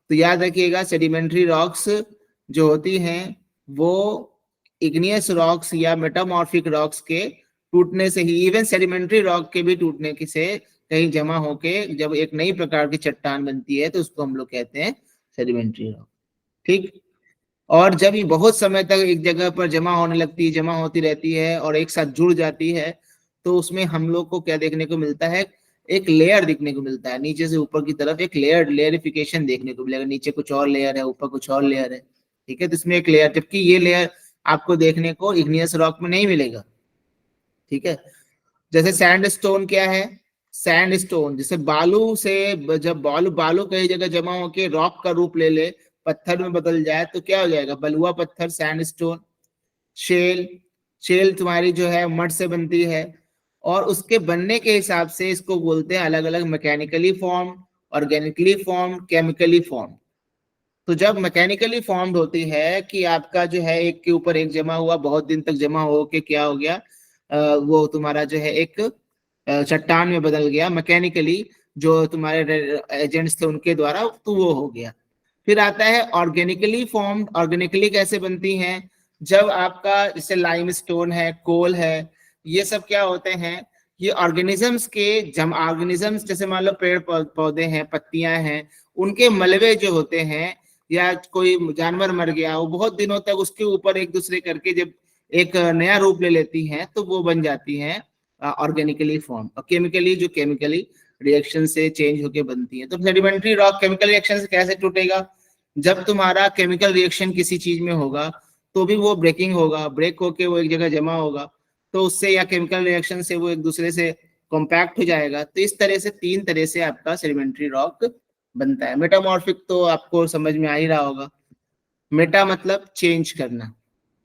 तो याद रखिएगा, सेडिमेंट्री रॉक्स जो होती हैं वो इग्नियस रॉक्स या मेटामॉर्फिक रॉक्स के टूटने से ही, इवन सेडिमेंट्री रॉक के भी टूटने की से कहीं जमा होके जब एक नई प्रकार की चट्टान बनती है तो उसको हम लोग कहते हैं सेडिमेंट्री रॉक। ठीक, और जब ये बहुत समय तक एक जगह पर जमा होने लगती है, जमा होती रहती है और एक साथ जुड़ जाती है, तो उसमें हम लोग को क्या देखने को मिलता है? एक लेयर दिखने को मिलता है, नीचे से ऊपर की तरफ एक लेयरिफिकेशन देखने को मिलेगा। नीचे कुछ और लेयर है, ऊपर कुछ और लेयर है। ठीक है, तो इसमें एक लेयर, जबकि ये लेयर आपको देखने को इग्नियस रॉक में नहीं मिलेगा। ठीक है, जैसे सैंडस्टोन क्या है? सैंडस्टोन जैसे बालू से, जब बालू कई जगह जमा होके रॉक का रूप ले ले, पत्थर में बदल जाए, तो क्या हो जाएगा? बलुआ पत्थर, सैंडस्टोन। शेल तुम्हारी जो है मड से बनती है, और उसके बनने के हिसाब से इसको बोलते हैं अलग अलग, mechanically form, organically form, chemically form. तो जब मैकेनिकली फॉर्म्ड होती है कि आपका जो है एक के ऊपर एक जमा हुआ, बहुत दिन तक जमा हो के क्या हो गया, वो तुम्हारा जो है एक चट्टान में बदल गया मैकेनिकली, जो तुम्हारे एजेंट्स थे उनके द्वारा, तो वो हो गया। फिर आता है ऑर्गेनिकली फॉर्म्ड। ऑर्गेनिकली कैसे बनती हैं? जब आपका जैसे लाइमस्टोन है, कोल है, ये सब क्या होते हैं? ये ऑर्गेनिजम्स के ऑर्गेनिजम्स, जैसे मान लो पेड़ पौधे हैं, पत्तियां हैं, उनके मलबे जो होते हैं, या कोई जानवर मर गया, वो बहुत दिनों तक उसके ऊपर एक दूसरे करके जब एक नया रूप ले लेती हैं तो वो बन जाती हैं ऑर्गेनिकली फॉर्म। और केमिकली, जो केमिकली रिएक्शन से चेंज होके बनती है। तो सेडिमेंट्री रॉक केमिकल रिएक्शन से कैसे टूटेगा? जब तुम्हारा केमिकल रिएक्शन किसी चीज में होगा तो भी वो ब्रेकिंग होगा, ब्रेक होके वो एक जगह जमा होगा, तो उससे, या केमिकल रिएक्शन से वो एक दूसरे से कॉम्पैक्ट हो जाएगा। तो इस तरह से 3 तरह से आपका सेडिमेंट्री रॉक बनता है। मेटामॉर्फिक तो आपको समझ में आ ही रहा होगा। मेटा मतलब चेंज करना,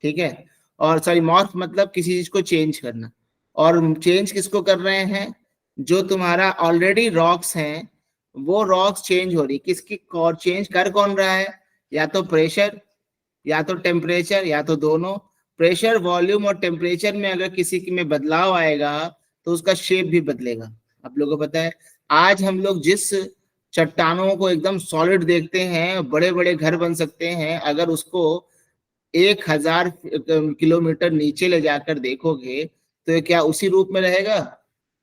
ठीक है, और सॉरी मॉर्फ मतलब किसी चीज को चेंज करना। और चेंज किसको कर रहे हैं? जो तुम्हारा ऑलरेडी रॉक्स हैं वो रॉक्स चेंज हो रही, किसकी और चेंज कर कौन रहा है, या तो प्रेशर या तो टेम्परेचर या तो दोनों। प्रेशर, वॉल्यूम और टेम्परेचर में अगर किसी में बदलाव आएगा तो उसका शेप भी बदलेगा। आप लोगों को पता है आज हम लोग जिस चट्टानों को एकदम सॉलिड देखते हैं, बड़े बड़े घर बन सकते हैं, अगर उसको 1000 किलोमीटर नीचे ले जाकर देखोगे तो ये क्या उसी रूप में रहेगा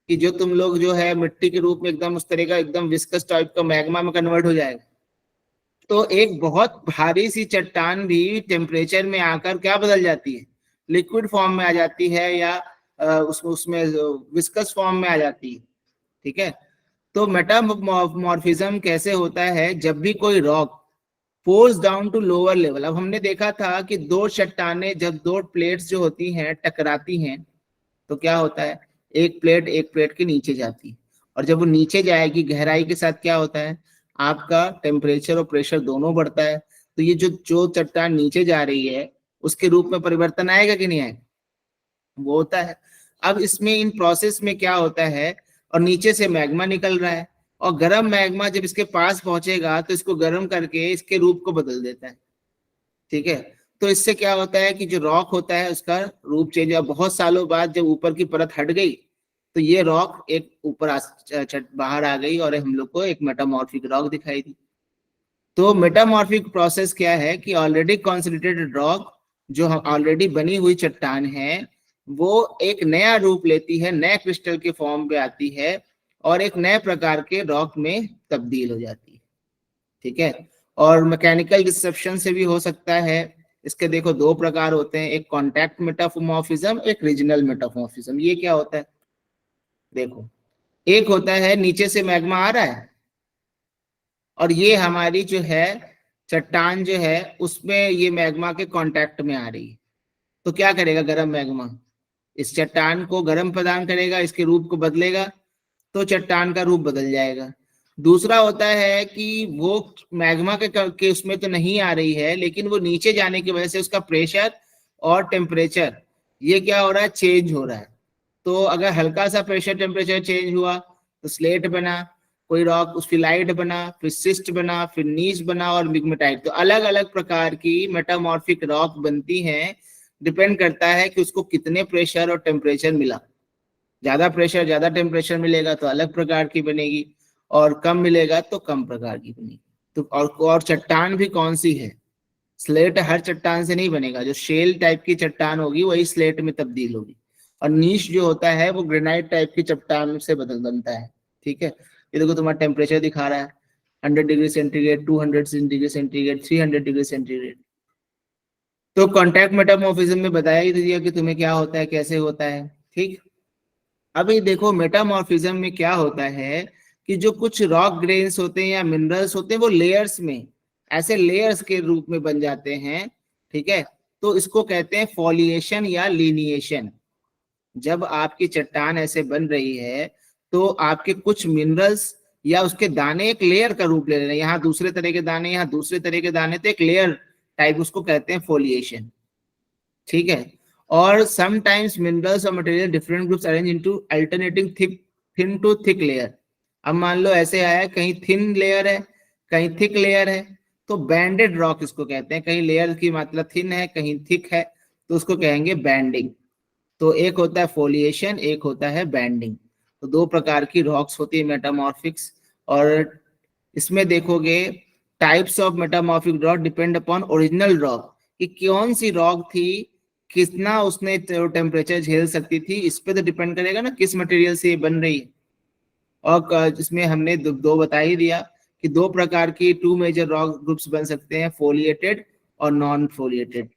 कि जो तुम लोग जो है मिट्टी के रूप में एकदम उस तरह का एकदम विस्कस टाइप का मैग्मा में कन्वर्ट हो जाएगा। तो एक बहुत भारी सी चट्टान भी टेम्परेचर में आकर क्या बदल जाती है, लिक्विड फॉर्म में आ जाती है, या उसमें विस्कस फॉर्म में आ जाती है। ठीक है, तो मेटामॉर्फिज्म कैसे होता है, जब भी कोई rock force down to lower level. अब हमने देखा था कि दो चट्टानें, जब दो प्लेट्स जो होती हैं टकराती हैं तो क्या होता है, एक प्लेट के नीचे जाती है, और जब वो नीचे जाएगी गहराई के साथ क्या होता है, आपका टेम्परेचर और प्रेशर दोनों बढ़ता है। तो ये जो चट्टान नीचे जा रही है उसके रूप में परिवर्तन आएगा कि नहीं आएगा, वो होता है। अब इसमें इन प्रोसेस में क्या होता है, और नीचे से मैग्मा निकल रहा है, और गर्म मैग्मा जब इसके पास पहुंचेगा तो इसको गर्म करके इसके रूप को बदल देता है। ठीक है, तो इससे क्या होता है कि जो रॉक होता है उसका रूप चेंज, और बहुत सालों बाद जब ऊपर की परत हट गई तो ये रॉक एक ऊपर बाहर आ गई और हम लोग को एक मेटामॉर्फिक रॉक दिखाई दी। तो मेटामॉर्फिक प्रोसेस क्या है कि ऑलरेडी कॉन्सोलिडेटेड रॉक, जो ऑलरेडी बनी हुई चट्टान है, वो एक नया रूप लेती है, नए क्रिस्टल के फॉर्म पे आती है और एक नए प्रकार के रॉक में तब्दील हो जाती है। ठीक है, और मैकेनिकल डिसरप्शन से भी हो सकता है। इसके देखो दो प्रकार होते हैं, एक कॉन्टैक्ट मेटामॉर्फिज्म, एक रीजनल मेटामॉर्फिज्म। ये क्या होता है, देखो एक होता है नीचे से मैग्मा आ रहा है और ये हमारी जो है चट्टान जो है उसमें ये मैग्मा के कांटेक्ट में आ रही है, तो क्या करेगा गर्म मैग्मा, इस चट्टान को गर्म प्रदान करेगा, इसके रूप को बदलेगा तो चट्टान का रूप बदल जाएगा। दूसरा होता है कि वो मैग्मा के उसमें तो नहीं आ रही है, लेकिन वो नीचे जाने की वजह से उसका प्रेशर और टेम्परेचर ये क्या हो रहा है, चेंज हो रहा है। तो अगर हल्का सा प्रेशर टेम्परेचर चेंज हुआ तो स्लेट बना, कोई रॉक उस फिलाइट बना, फिर सिस्ट बना, फिर नीच बना और मिग्मेटाइट। तो अलग अलग प्रकार की मेटामॉर्फिक रॉक बनती हैं, डिपेंड करता है कि उसको कितने प्रेशर और टेम्परेचर मिला। ज्यादा प्रेशर ज्यादा टेम्परेचर मिलेगा तो अलग प्रकार की बनेगी, और कम मिलेगा तो कम प्रकार की बनेगी। तो और चट्टान भी कौन सी है, स्लेट हर चट्टान से नहीं बनेगा, जो शेल टाइप की चट्टान होगी वही स्लेट में तब्दील होगी, और नीश जो होता है वो ग्रेनाइट टाइप की चट्टान से बनता है। ठीक है, ये देखो तुम्हारा टेम्परेचर दिखा रहा है 100 degree centigrade, 200 degree centigrade, 300 degree centigrade. तो कॉन्टैक्ट मेटामॉर्फिज्म में बताया ही दिया कि तुम्हें क्या होता है, कैसे होता है। ठीक, अभी देखो मेटामॉर्फिज्म में क्या होता है कि जो कुछ रॉक ग्रेन्स होते हैं या मिनरल्स होते हैं वो लेयर्स में, ऐसे लेयर्स के रूप में बन जाते हैं। ठीक है, तो इसको कहते हैं फॉलिएशन या लीनिएशन। जब आपकी चट्टान ऐसे बन रही है तो आपके कुछ मिनरल्स या उसके दाने एक लेयर का रूप ले रहे हैं, यहाँ दूसरे तरह के दाने, यहाँ दूसरे तरह के दाने, तो एक लेयर टाइप उसको कहते हैं फॉलिएशन। ठीक है, और समटाइम्स मिनरल्स और material different groups arrange into alternating thin to thick layer. अब मान लो ऐसे आया, कहीं थिन लेयर है कहीं थिक लेयर है, तो बैंडेड रॉक इसको कहते हैं। कहीं लेयर की मात्रा थिन है कहीं थिक है तो उसको कहेंगे बैंडिंग। तो एक होता है फोलिएशन, एक होता है बैंडिंग। तो दो प्रकार की रॉक्स होती है मेटामॉर्फिक्स। और इसमें देखोगे types of metamorphic rock depend upon original rock, कि कौन सी रॉक थी, कितना उसने टेम्परेचर झेल सकती थी, इस पे तो डिपेंड करेगा ना किस मटेरियल से ये बन रही है। और इसमें हमने दो बता ही दिया कि दो प्रकार की 2 मेजर रॉक ग्रुप्स बन सकते हैं, फोलिएटेड और नॉन फोलिएटेड।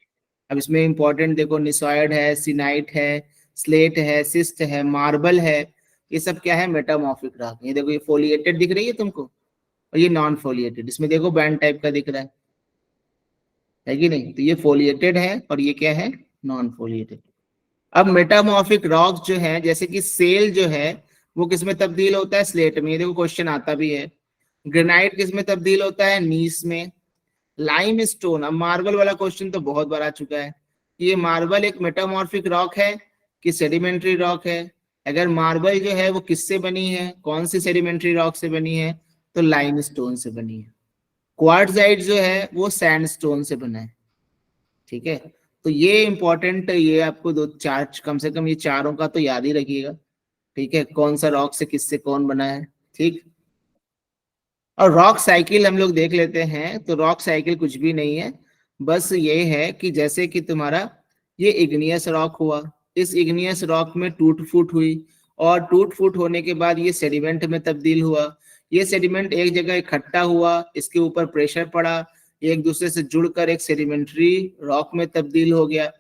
अब इसमें इंपॉर्टेंट देखो निसॉइड है, सिनाइट है, स्लेट है, सिस्ट है, मार्बल है, ये सब क्या है मेटामॉर्फिक रॉक। ये देखो ये फोलिएटेड दिख रही है तुमको और ये नॉन फोलिएटेड, इसमें देखो बैंड टाइप का दिख रहा है कि नहीं, तो ये फोलिएटेड है और ये क्या है नॉन फोलिएटेड। अब मेटामॉर्फिक रॉक जो है, जैसे कि सेल जो है वो किस में तब्दील होता है, स्लेट में, ये देखो क्वेश्चन आता भी है। ग्रेनाइट किस में तब्दील होता है, नीस में। लाइम स्टोन, अब मार्बल वाला क्वेश्चन तो बहुत बार आ चुका है, ये मार्बल एक मेटामॉर्फिक रॉक है कि सेडिमेंट्री रॉक है। अगर मार्बल जो है वो किससे बनी है, कौन सी सेडिमेंट्री रॉक से बनी है, तो लाइमस्टोन से बनी है। क्वार्ट्जाइट जो है वो सैंडस्टोन से बना है। ठीक है, तो ये इंपॉर्टेंट, ये आपको दो चार, कम से कम ये चारों का तो याद ही रखिएगा। ठीक है, कौन सा रॉक से किससे कौन बना है। ठीक, और रॉक साइकिल हम लोग देख लेते हैं। तो रॉक साइकिल कुछ भी नहीं है, बस ये है कि जैसे कि तुम्हारा ये इग्नियस रॉक हुआ, इस इग्नियस रॉक में टूट फूट हुई, और टूट फूट होने के बाद ये सेडिमेंट में तब्दील हुआ। ये सेडिमेंट एक जगह इकट्ठा हुआ, इसके ऊपर प्रेशर पड़ा, एक दूसरे से जुड़कर एक सेडिमेंट्री रॉक में तब्दील हो गया,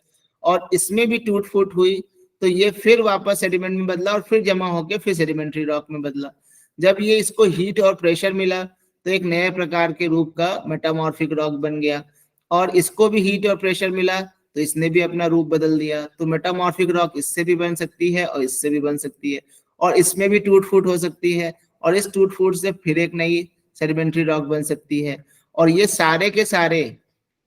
और इसमें भी टूट फूट हुई, तो ये फिर वापस सेडिमेंट में बदला और फिर जमा होकर फिर सेडिमेंट्री रॉक में बदला। जब ये इसको हीट और प्रेशर मिला तो एक नए प्रकार के रूप का मेटामॉर्फिक रॉक बन गया, और इसको भी हीट और प्रेशर मिला तो इसने भी अपना रूप बदल दिया। तो मेटामॉर्फिक रॉक इससे भी बन सकती है और इससे भी बन सकती है, और इसमें भी टूट फूट हो सकती है, और इस टूट फूट से फिर एक नई सेडिमेंट्री रॉक बन सकती है। और ये सारे के सारे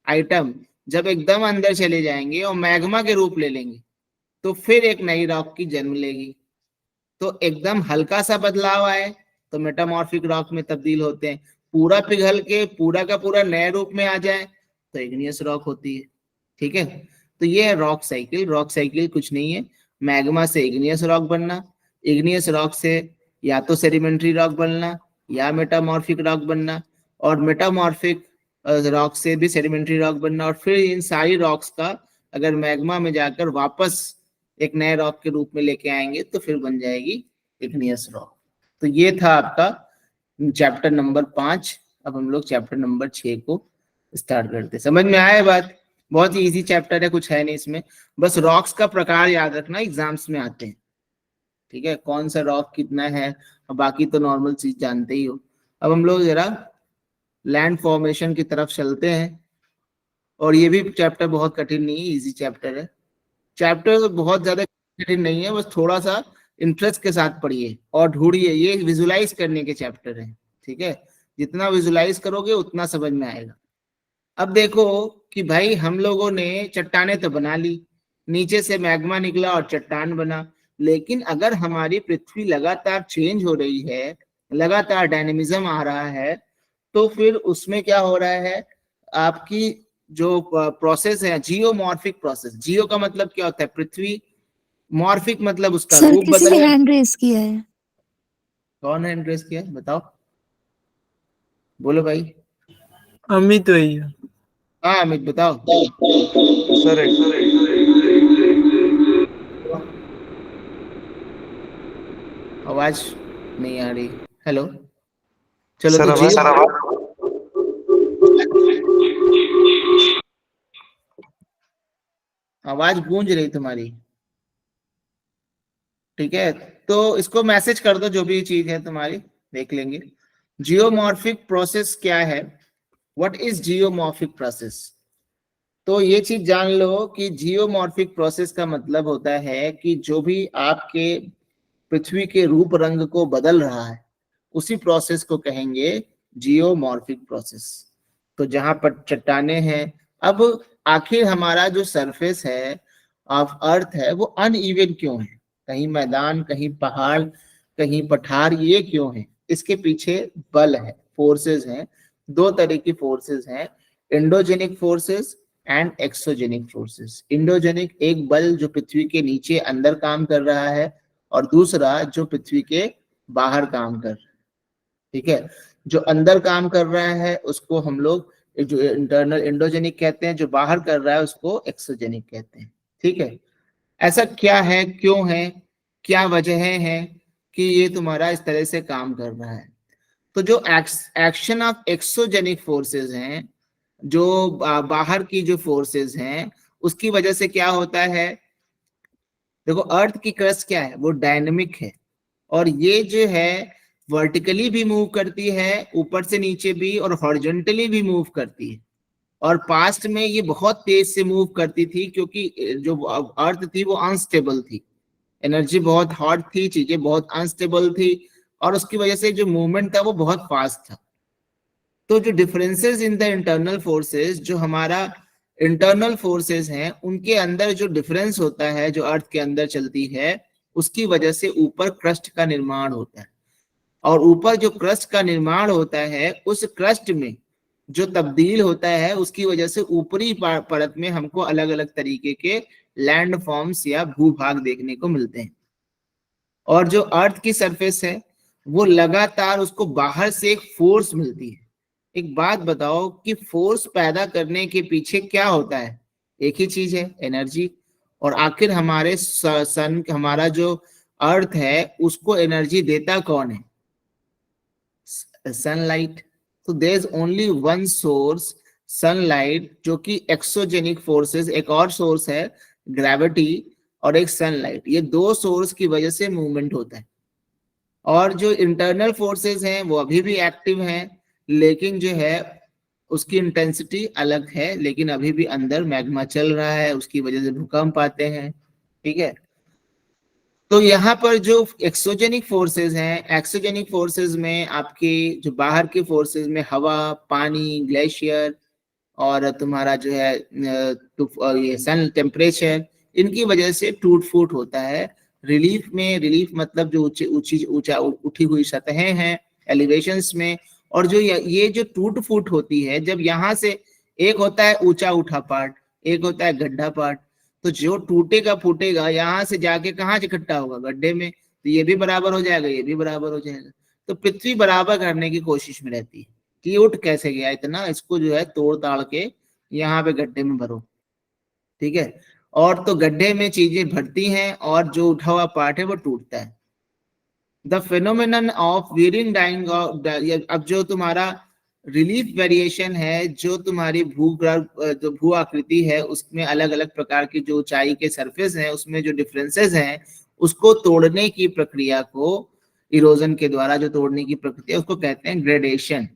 आइटम जब एकदम अंदर चले जाएंगे और मैग्मा के रूप ले लेंगे तो फिर एक नई रॉक की जन्म लेगी। तो एकदम हल्का सा बदलाव आए तो मेटामॉर्फिक रॉक में तब्दील होते हैं, पूरा पिघल के पूरा का पूरा नए रूप में आ जाए तो इग्नियस रॉक होती है। ठीक है, तो ये है रॉक साइकिल। रॉक साइकिल कुछ नहीं है, मैग्मा से इग्नियस रॉक बनना, इग्नियस रॉक से या तो सेडिमेंट्री रॉक बनना या मेटामॉर्फिक रॉक बनना, और मेटामॉर्फिक रॉक से भी सेडिमेंट्री रॉक बनना, और फिर इन सारी रॉक्स का अगर मैग्मा में जाकर वापस एक नए रॉक के रूप में लेके आएंगे तो फिर बन जाएगी इग्नियस रॉक। तो ये था आपका चैप्टर नंबर 5। अब हम लोग चैप्टर नंबर 6 को स्टार्ट करते हैं। समझ में आया बात? बहुत ही इजी चैप्टर है, कुछ है नहीं इसमें, बस रॉक्स का प्रकार याद रखना, एग्जाम्स में आते हैं। ठीक है, कौन सा रॉक कितना है, और बाकी तो नॉर्मल चीज जानते ही हो। अब हम लोग जरा लैंड फॉर्मेशन की तरफ चलते हैं, और ये भी चैप्टर बहुत कठिन नहीं है, इजी चैप्टर है। चैप्टर बहुत ज्यादा कठिन नहीं है, बस थोड़ा सा इंटरेस्ट के साथ पढ़िए और ढूंढिए। ये विजुलाइज करने के चैप्टर है। ठीक है, जितना विजुलाइज करोगे उतना समझ में आएगा। अब देखो कि भाई हम लोगों ने चट्टाने तो बना ली, नीचे से मैग्मा निकला और चट्टान बना, लेकिन अगर हमारी पृथ्वी लगातार चेंज हो रही है, लगातार डायनेमिज्म आ रहा है, तो फिर उसमें क्या हो रहा है, आपकी जो प्रोसेस है जियोमॉर्फिक प्रोसेस। जियो का मतलब क्या होता है? पृथ्वी। मॉर्फिक मतलब उसका सर रूप किसी बदल ने है। हैंड रेस किया है। कौन है इंटरेस्ट किया है? बताओ, बोलो भाई। अमित भैया। हाँ अमित बताओ। सर आवाज नहीं आ रही। हेलो, चलो सर तो आवाज आवाज गूंज रही तुम्हारी। ठीक है, तो इसको मैसेज कर दो, जो भी चीज है तुम्हारी देख लेंगे। जियोमॉर्फिक प्रोसेस क्या है? What is geomorphic process? तो ये चीज जान लो कि जियोमॉर्फिक प्रोसेस का मतलब होता है कि जो भी आपके पृथ्वी के रूप रंग को बदल रहा है, उसी प्रोसेस को कहेंगे जियोमॉर्फिक प्रोसेस। तो जहां पर चट्टाने हैं, अब आखिर हमारा जो सरफेस है ऑफ अर्थ है वो अनइवन क्यों है? कहीं मैदान, कहीं पहाड़, कहीं पठार, ये क्यों है? इसके पीछे बल है, फोर्सेस हैं। दो तरह की फोर्सेस हैं, endogenic forces and exogenic forces. Endogenic एक बल जो पृथ्वी के नीचे अंदर काम कर रहा है, और दूसरा जो पृथ्वी के बाहर काम कर रहा है। ठीक है, जो अंदर काम कर रहा है उसको हम लोग जो इंटरनल एंडोजेनिक कहते हैं, जो बाहर कर रहा है उसको एक्सोजेनिक कहते हैं। ठीक है, ऐसा क्या है, क्यों है, क्या वजह है कि ये तुम्हारा इस तरह से काम कर रहा है? तो जो एक्शन ऑफ एक्सोजेनिक फोर्सेस हैं, जो बाहर की जो फोर्सेस हैं, उसकी वजह से क्या होता है? देखो अर्थ की क्रस्ट क्या है? वो डायनेमिक है, और ये जो है वर्टिकली भी मूव करती है, ऊपर से नीचे भी, और हॉरिजॉन्टली भी मूव करती है। और पास्ट में ये बहुत तेज से मूव करती थी, क्योंकि जो अर्थ थी वो अनस्टेबल थी, एनर्जी बहुत हॉट थी, चीजें बहुत अनस्टेबल थी, और उसकी वजह से जो मूवमेंट था वो बहुत फास्ट था। तो जो differences in the internal forces, जो हमारा इंटरनल फोर्सेस हैं, उनके अंदर जो डिफरेंस होता है, जो अर्थ के अंदर चलती है, उसकी वजह से ऊपर क्रस्ट का निर्माण होता है। और ऊपर जो क्रस्ट का निर्माण होता है उस क्रस्ट में जो तब्दील होता है उसकी वजह से ऊपरी परत में हमको अलग अलग तरीके के लैंड फॉर्म्स या भूभाग देखने को मिलते हैं। और जो अर्थ की सरफेस है वो लगातार उसको बाहर से एक फोर्स मिलती है। एक बात बताओ कि फोर्स पैदा करने के पीछे क्या होता है? एक ही चीज है, एनर्जी। और आखिर हमारे सन हमारा जो अर्थ है उसको एनर्जी देता कौन है? सनलाइट। तो there is only one source, sunlight, जो कि एक्सोजेनिक फोर्सेस, एक और सोर्स है ग्रेविटी और एक सनलाइट। ये दो सोर्स की वजह से मूवमेंट होता है। और जो इंटरनल फोर्सेस हैं वो अभी भी एक्टिव हैं, लेकिन जो है उसकी इंटेंसिटी अलग है। लेकिन अभी भी अंदर मैग्मा चल रहा है, उसकी वजह से भूकंप आते हैं। ठीक है, तो यहाँ पर जो एक्सोजेनिक फोर्सेस हैं, एक्सोजेनिक फोर्सेस में आपके जो बाहर के फोर्सेस में हवा, पानी, ग्लेशियर और तुम्हारा जो है ये सन टेम्परेचर, इनकी वजह से टूट फूट होता है। रिलीफ में, रिलीफ मतलब जो ऊंचा उठी हुई सतहें हैं एलिवेशंस में, और जो ये जो टूट फूट होती है, जब यहाँ से एक होता है ऊंचा उठा पार्ट, एक होता है गड्ढा पार्ट, तो जो टूटेगा फूटेगा यहाँ से जाके कहाँ इकट्ठा होगा? गड्ढे में। तो ये भी बराबर हो जाएगा, ये भी बराबर हो जाएगा। तो पृथ्वी बराबर करने की कोशिश में रहती है कि उठ कैसे गया इतना, इसको जो है तोड़ ताड़ के यहाँ पे गड्ढे में भरो। ठीक है, और तो गड्ढे में चीजें भरती हैं और जो उठा हुआ पार्ट है वो टूटता है। The phenomenon of wearing dying, अब जो तुम्हारा रिलीफ वेरिएशन है, जो तुम्हारी जो भू आकृति है उसमें अलग अलग प्रकार की जो ऊंचाई के सरफेस हैं उसमें जो डिफरेंसेस हैं, उसको तोड़ने की प्रक्रिया को, इरोजन के द्वारा जो तोड़ने की प्रक्रिया, उसको कहते हैं ग्रेडेशन।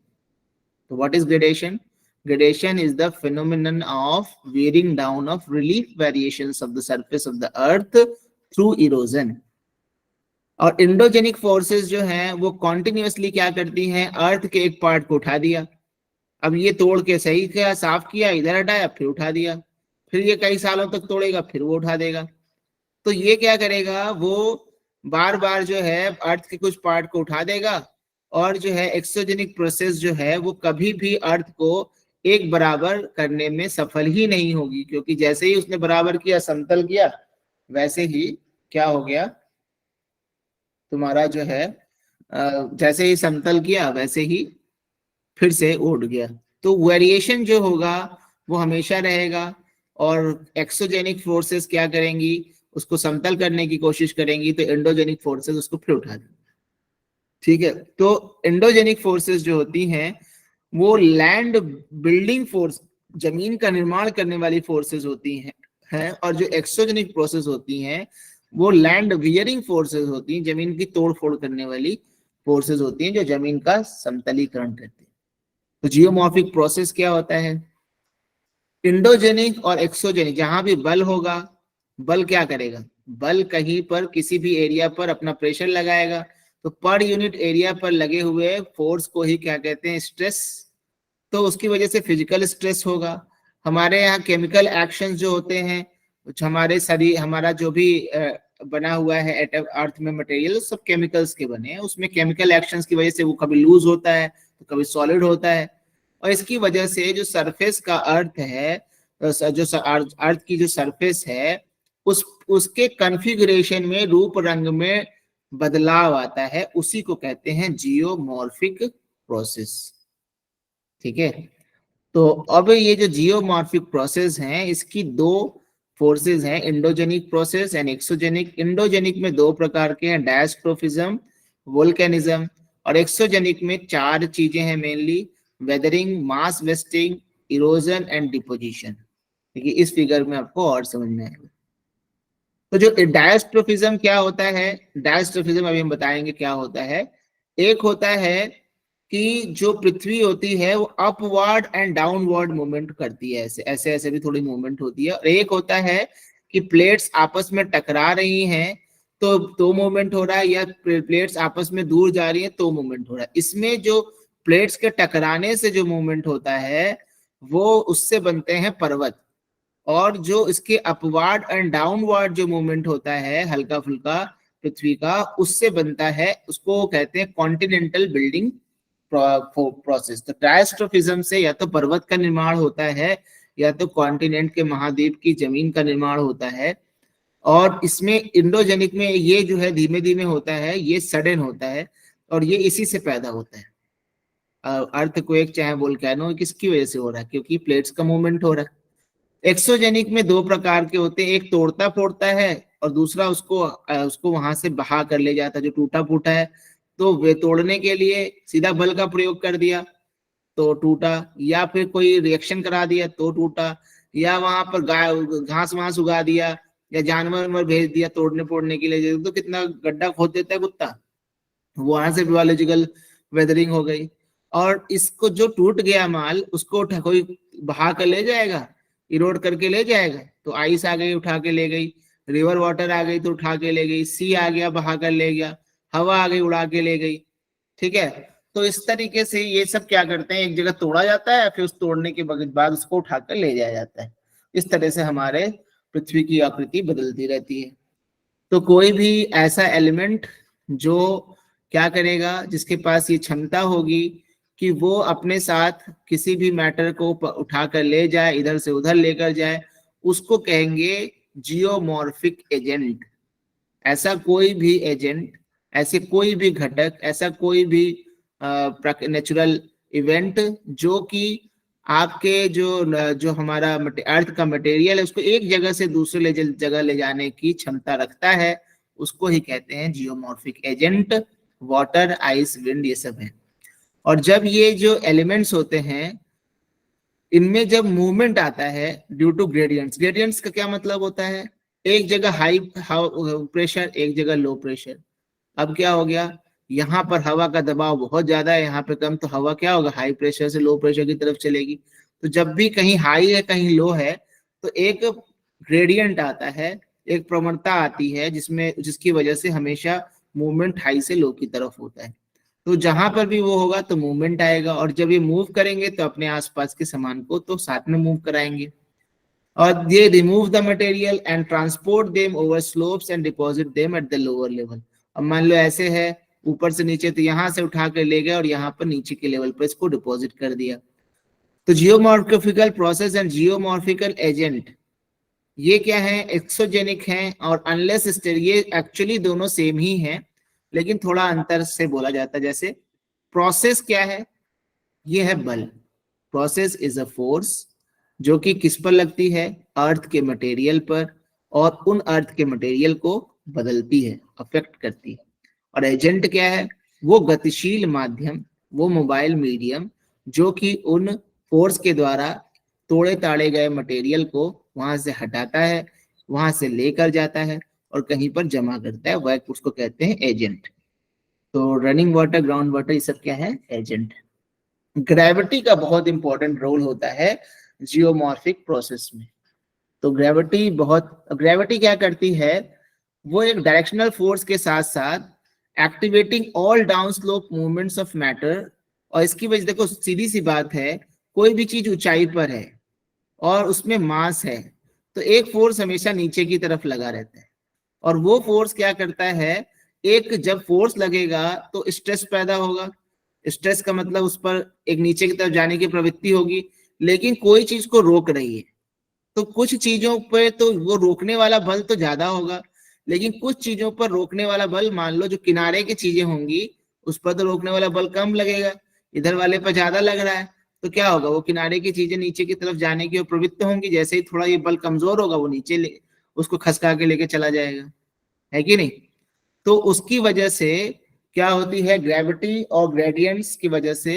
तो what is gradation? Gradation is the phenomenon of wearing down of relief variations of the surface of the earth through erosion. और इंडोजेनिक फोर्सेस जो हैं वो कॉन्टिन्यूसली क्या करती हैं? अर्थ के एक पार्ट को उठा दिया, अब ये तोड़ के सही किया, साफ किया, इधर हटाया, फिर उठा दिया, फिर ये कई सालों तक तोड़ेगा, फिर वो उठा देगा। तो ये क्या करेगा? वो बार बार जो है अर्थ के कुछ पार्ट को उठा देगा, और जो है एक्सोजेनिक प्रोसेस जो है वो कभी भी अर्थ को एक बराबर करने में सफल ही नहीं होगी, क्योंकि जैसे ही उसने बराबर किया, समतल किया, वैसे ही क्या हो गया तुम्हारा जो है जैसे ही समतल किया वैसे ही फिर से उड़ गया। तो वेरिएशन जो होगा वो हमेशा रहेगा, और एक्सोजेनिक फोर्सेस क्या करेंगी? उसको समतल करने की कोशिश करेंगी, तो एंडोजेनिक फोर्सेस उसको फिर उठा देंगी। ठीक है, तो एंडोजेनिक फोर्सेस जो होती हैं वो लैंड बिल्डिंग फोर्स, जमीन का निर्माण करने वाली फोर्सेस होती हैं, और जो एक्सोजेनिक प्रोसेस होती हैं वो लैंड वियरिंग फोर्सेस होती हैं, जमीन की तोड़ फोड़ करने वाली फोर्सेस होती हैं जो जमीन का समतलीकरण करती है। तो जियोमॉर्फिक प्रोसेस क्या होता है? इंडोजेनिक और एक्सोजेनिक, जहां भी बल होगा, बल क्या करेगा? बल कहीं पर किसी भी एरिया पर अपना प्रेशर लगाएगा, तो पर यूनिट एरिया पर लगे हुए फोर्स को ही क्या कहते हैं? स्ट्रेस। तो उसकी वजह से फिजिकल स्ट्रेस होगा। हमारे यहाँ केमिकल एक्शंस जो होते हैं, हमारे शरीर, हमारा जो भी बना हुआ है अर्थ में मटेरियल, सब केमिकल्स के बने हैं। उसमें केमिकल एक्शंस की वजह से वो कभी लूज होता है तो कभी सॉलिड होता है, और इसकी वजह से जो सरफेस का अर्थ है, जो अर्थ की जो सरफेस है, उसके कॉन्फ़िगरेशन में, रूप रंग में बदलाव आता है, उसी को कहते हैं जियोमॉर्फिक प्रोसेस। ठीक है, तो अब ये जो जियोमॉर्फिक प्रोसेस हैं, इसकी दो फोर्सेस हैं, endogenic process and exogenic. Endogenic में दो प्रकार के हैं, डायस्ट्रोफिज्म, वोल्केनिज्म, और एक्सोजेनिक में चार चीजें हैं mainly: weathering, mass wasting, erosion and deposition. ठीक है, इस फिगर में आपको और समझ में आएगा। तो जो डायस्ट्रोफिज्म क्या होता है? डायस्ट्रोफिज्म अभी हम बताएंगे क्या होता है। एक होता है कि जो पृथ्वी होती है वो अपवर्ड एंड डाउनवर्ड मूवमेंट करती है, ऐसे ऐसे भी थोड़ी मूवमेंट होती है। और एक होता है कि प्लेट्स आपस में टकरा रही हैं तो मूवमेंट हो रहा है, या प्लेट्स आपस में दूर जा रही हैं तो मूवमेंट हो रहा है। इसमें जो प्लेट्स के टकराने से जो मूवमेंट होता है वो उससे बनते हैं पर्वत, और जो इसके अपवर्ड एंड डाउनवर्ड जो मूवमेंट होता है हल्का फुल्का पृथ्वी का, उससे बनता है, उसको कहते हैं कॉन्टिनेंटल बिल्डिंग प्रोसेस। तो डायस्ट्रोफिज्म से या तो पर्वत का निर्माण होता है या तो कॉन्टिनेंट के महाद्वीप की जमीन का निर्माण होता है। और इसमें इंडोजेनिक में ये जो है धीमे धीमे होता है, ये सडन होता है और ये इसी से पैदा होता है। अर्थक्वेक चाहे वोल्केनो किसकी वजह से हो रहा है? क्योंकि प्लेट्स का मूवमेंट हो रहा है। एक्सोजेनिक में दो प्रकार के होते हैं, एक तोड़ता फोड़ता है और दूसरा उसको वहां से बहा कर ले जाता है, जो टूटा फूटा है। तो वे तोड़ने के लिए सीधा बल का प्रयोग कर दिया तो टूटा, या फिर कोई रिएक्शन करा दिया तो टूटा, या वहां पर घास वास उगा दिया या जानवर भेज दिया तोड़ने फोड़ने के लिए, तो कितना गड्ढा खोद देता है कुत्ता, वहां से बायोलॉजिकल वेदरिंग हो गई। और इसको जो टूट गया माल उसको कोई बहा कर ले जाएगा, इरोड करके ले जाएगा, तो आइस आ गई उठा के ले गई, रिवर वाटर आ गई तो उठा के ले गई, सी आ गया बहा कर ले गया, हवा आ गई उड़ा के ले गई। ठीक है, तो इस तरीके से ये सब क्या करते हैं, एक जगह तोड़ा जाता है, फिर उस तोड़ने के बाद उसको उठाकर ले जाया जाता है। इस तरह से हमारे पृथ्वी की आकृति बदलती रहती है। तो कोई भी ऐसा एलिमेंट जो क्या करेगा, जिसके पास ये क्षमता होगी कि वो अपने साथ किसी भी मैटर को उठाकर ले जाए, इधर से उधर लेकर जाए, उसको कहेंगे जियोमॉर्फिक एजेंट। ऐसा कोई भी एजेंट, ऐसे कोई भी घटक, ऐसा कोई भी नेचुरल इवेंट जो कि आपके जो हमारा अर्थ का मटेरियल है उसको एक जगह से दूसरे जगह ले जाने की क्षमता रखता है, उसको ही कहते हैं geomorphic agent. Water, ice, wind, ये सब है। और जब ये जो एलिमेंट्स होते हैं इनमें जब मूवमेंट आता है ड्यू टू ग्रेडियंट्स, ग्रेडियंट्स का क्या मतलब होता है, एक जगह हाई प्रेशर, एक जगह लो प्रेशर। अब क्या हो गया, यहाँ पर हवा का दबाव बहुत ज्यादा है, यहाँ पे कम, तो हवा क्या होगा, हाई प्रेशर से लो प्रेशर की तरफ चलेगी। तो जब भी कहीं हाई है कहीं लो है तो एक ग्रेडियंट आता है, एक प्रवणता आती है जिसकी वजह से हमेशा मूवमेंट हाई से लो की तरफ होता है। तो जहां पर भी वो होगा तो मूवमेंट आएगा, और जब ये मूव करेंगे तो अपने आसपास के सामान को तो साथ में मूव कराएंगे। और ये remove the material and transport them over slopes and deposit them at the lower level. अब मान लो ऐसे है ऊपर से नीचे, तो यहाँ से उठा कर ले गए और यहाँ पर नीचे के लेवल पर इसको डिपॉजिट कर दिया। तो geomorphical process and geomorphical agent ये क्या है, एक्सोजेनिक है और अनलेस स्टेट, ये एक्चुअली दोनों सेम ही है लेकिन थोड़ा अंतर से बोला जाता है। जैसे प्रोसेस क्या है, ये है बल। प्रोसेस इज अ फोर्स जो कि किस पर लगती है, अर्थ के मटेरियल पर, और उन अर्थ के मटेरियल को बदलती है, अफेक्ट करती है। और एजेंट क्या है, वो गतिशील माध्यम, वो मोबाइल मीडियम जो कि उन फोर्स के द्वारा तोड़े ताड़े गए मटेरियल को वहां से हटाता है, वहां से लेकर जाता है और कहीं पर जमा करता है, वह उसको कहते हैं एजेंट। तो रनिंग वाटर, ग्राउंड वाटर, ये सब क्या है, एजेंट। ग्रेविटी का बहुत इंपॉर्टेंट रोल होता है जियोमॉर्फिक प्रोसेस में। तो ग्रेविटी क्या करती है, वो एक डायरेक्शनल फोर्स के साथ साथ activating all down slope movements of matter. और इसकी वजह देखो, सीधी सी बात है, कोई भी चीज ऊंचाई पर है और उसमें मास है तो एक फोर्स हमेशा नीचे की तरफ लगा रहता है, और वो फोर्स क्या करता है, एक जब फोर्स लगेगा तो स्ट्रेस पैदा होगा। स्ट्रेस का मतलब उस पर एक नीचे की तरफ जाने की प्रवृत्ति होगी, लेकिन कोई चीज को रोक रही है। तो कुछ चीजों पे तो वो रोकने वाला बल तो ज्यादा होगा, लेकिन कुछ चीजों पर रोकने वाला बल, मान लो जो किनारे की चीजें होंगी उस पर तो रोकने वाला बल कम लगेगा, इधर वाले पर ज्यादा लग रहा है, तो क्या होगा, वो किनारे की चीजें नीचे की तरफ जाने की प्रवृत्त होंगी। जैसे ही थोड़ा ये बल कमजोर होगा वो नीचे उसको खसका के लेके चला जाएगा, है कि नहीं। तो उसकी वजह से क्या होती है, ग्रेविटी और ग्रेडियंट्स की वजह से,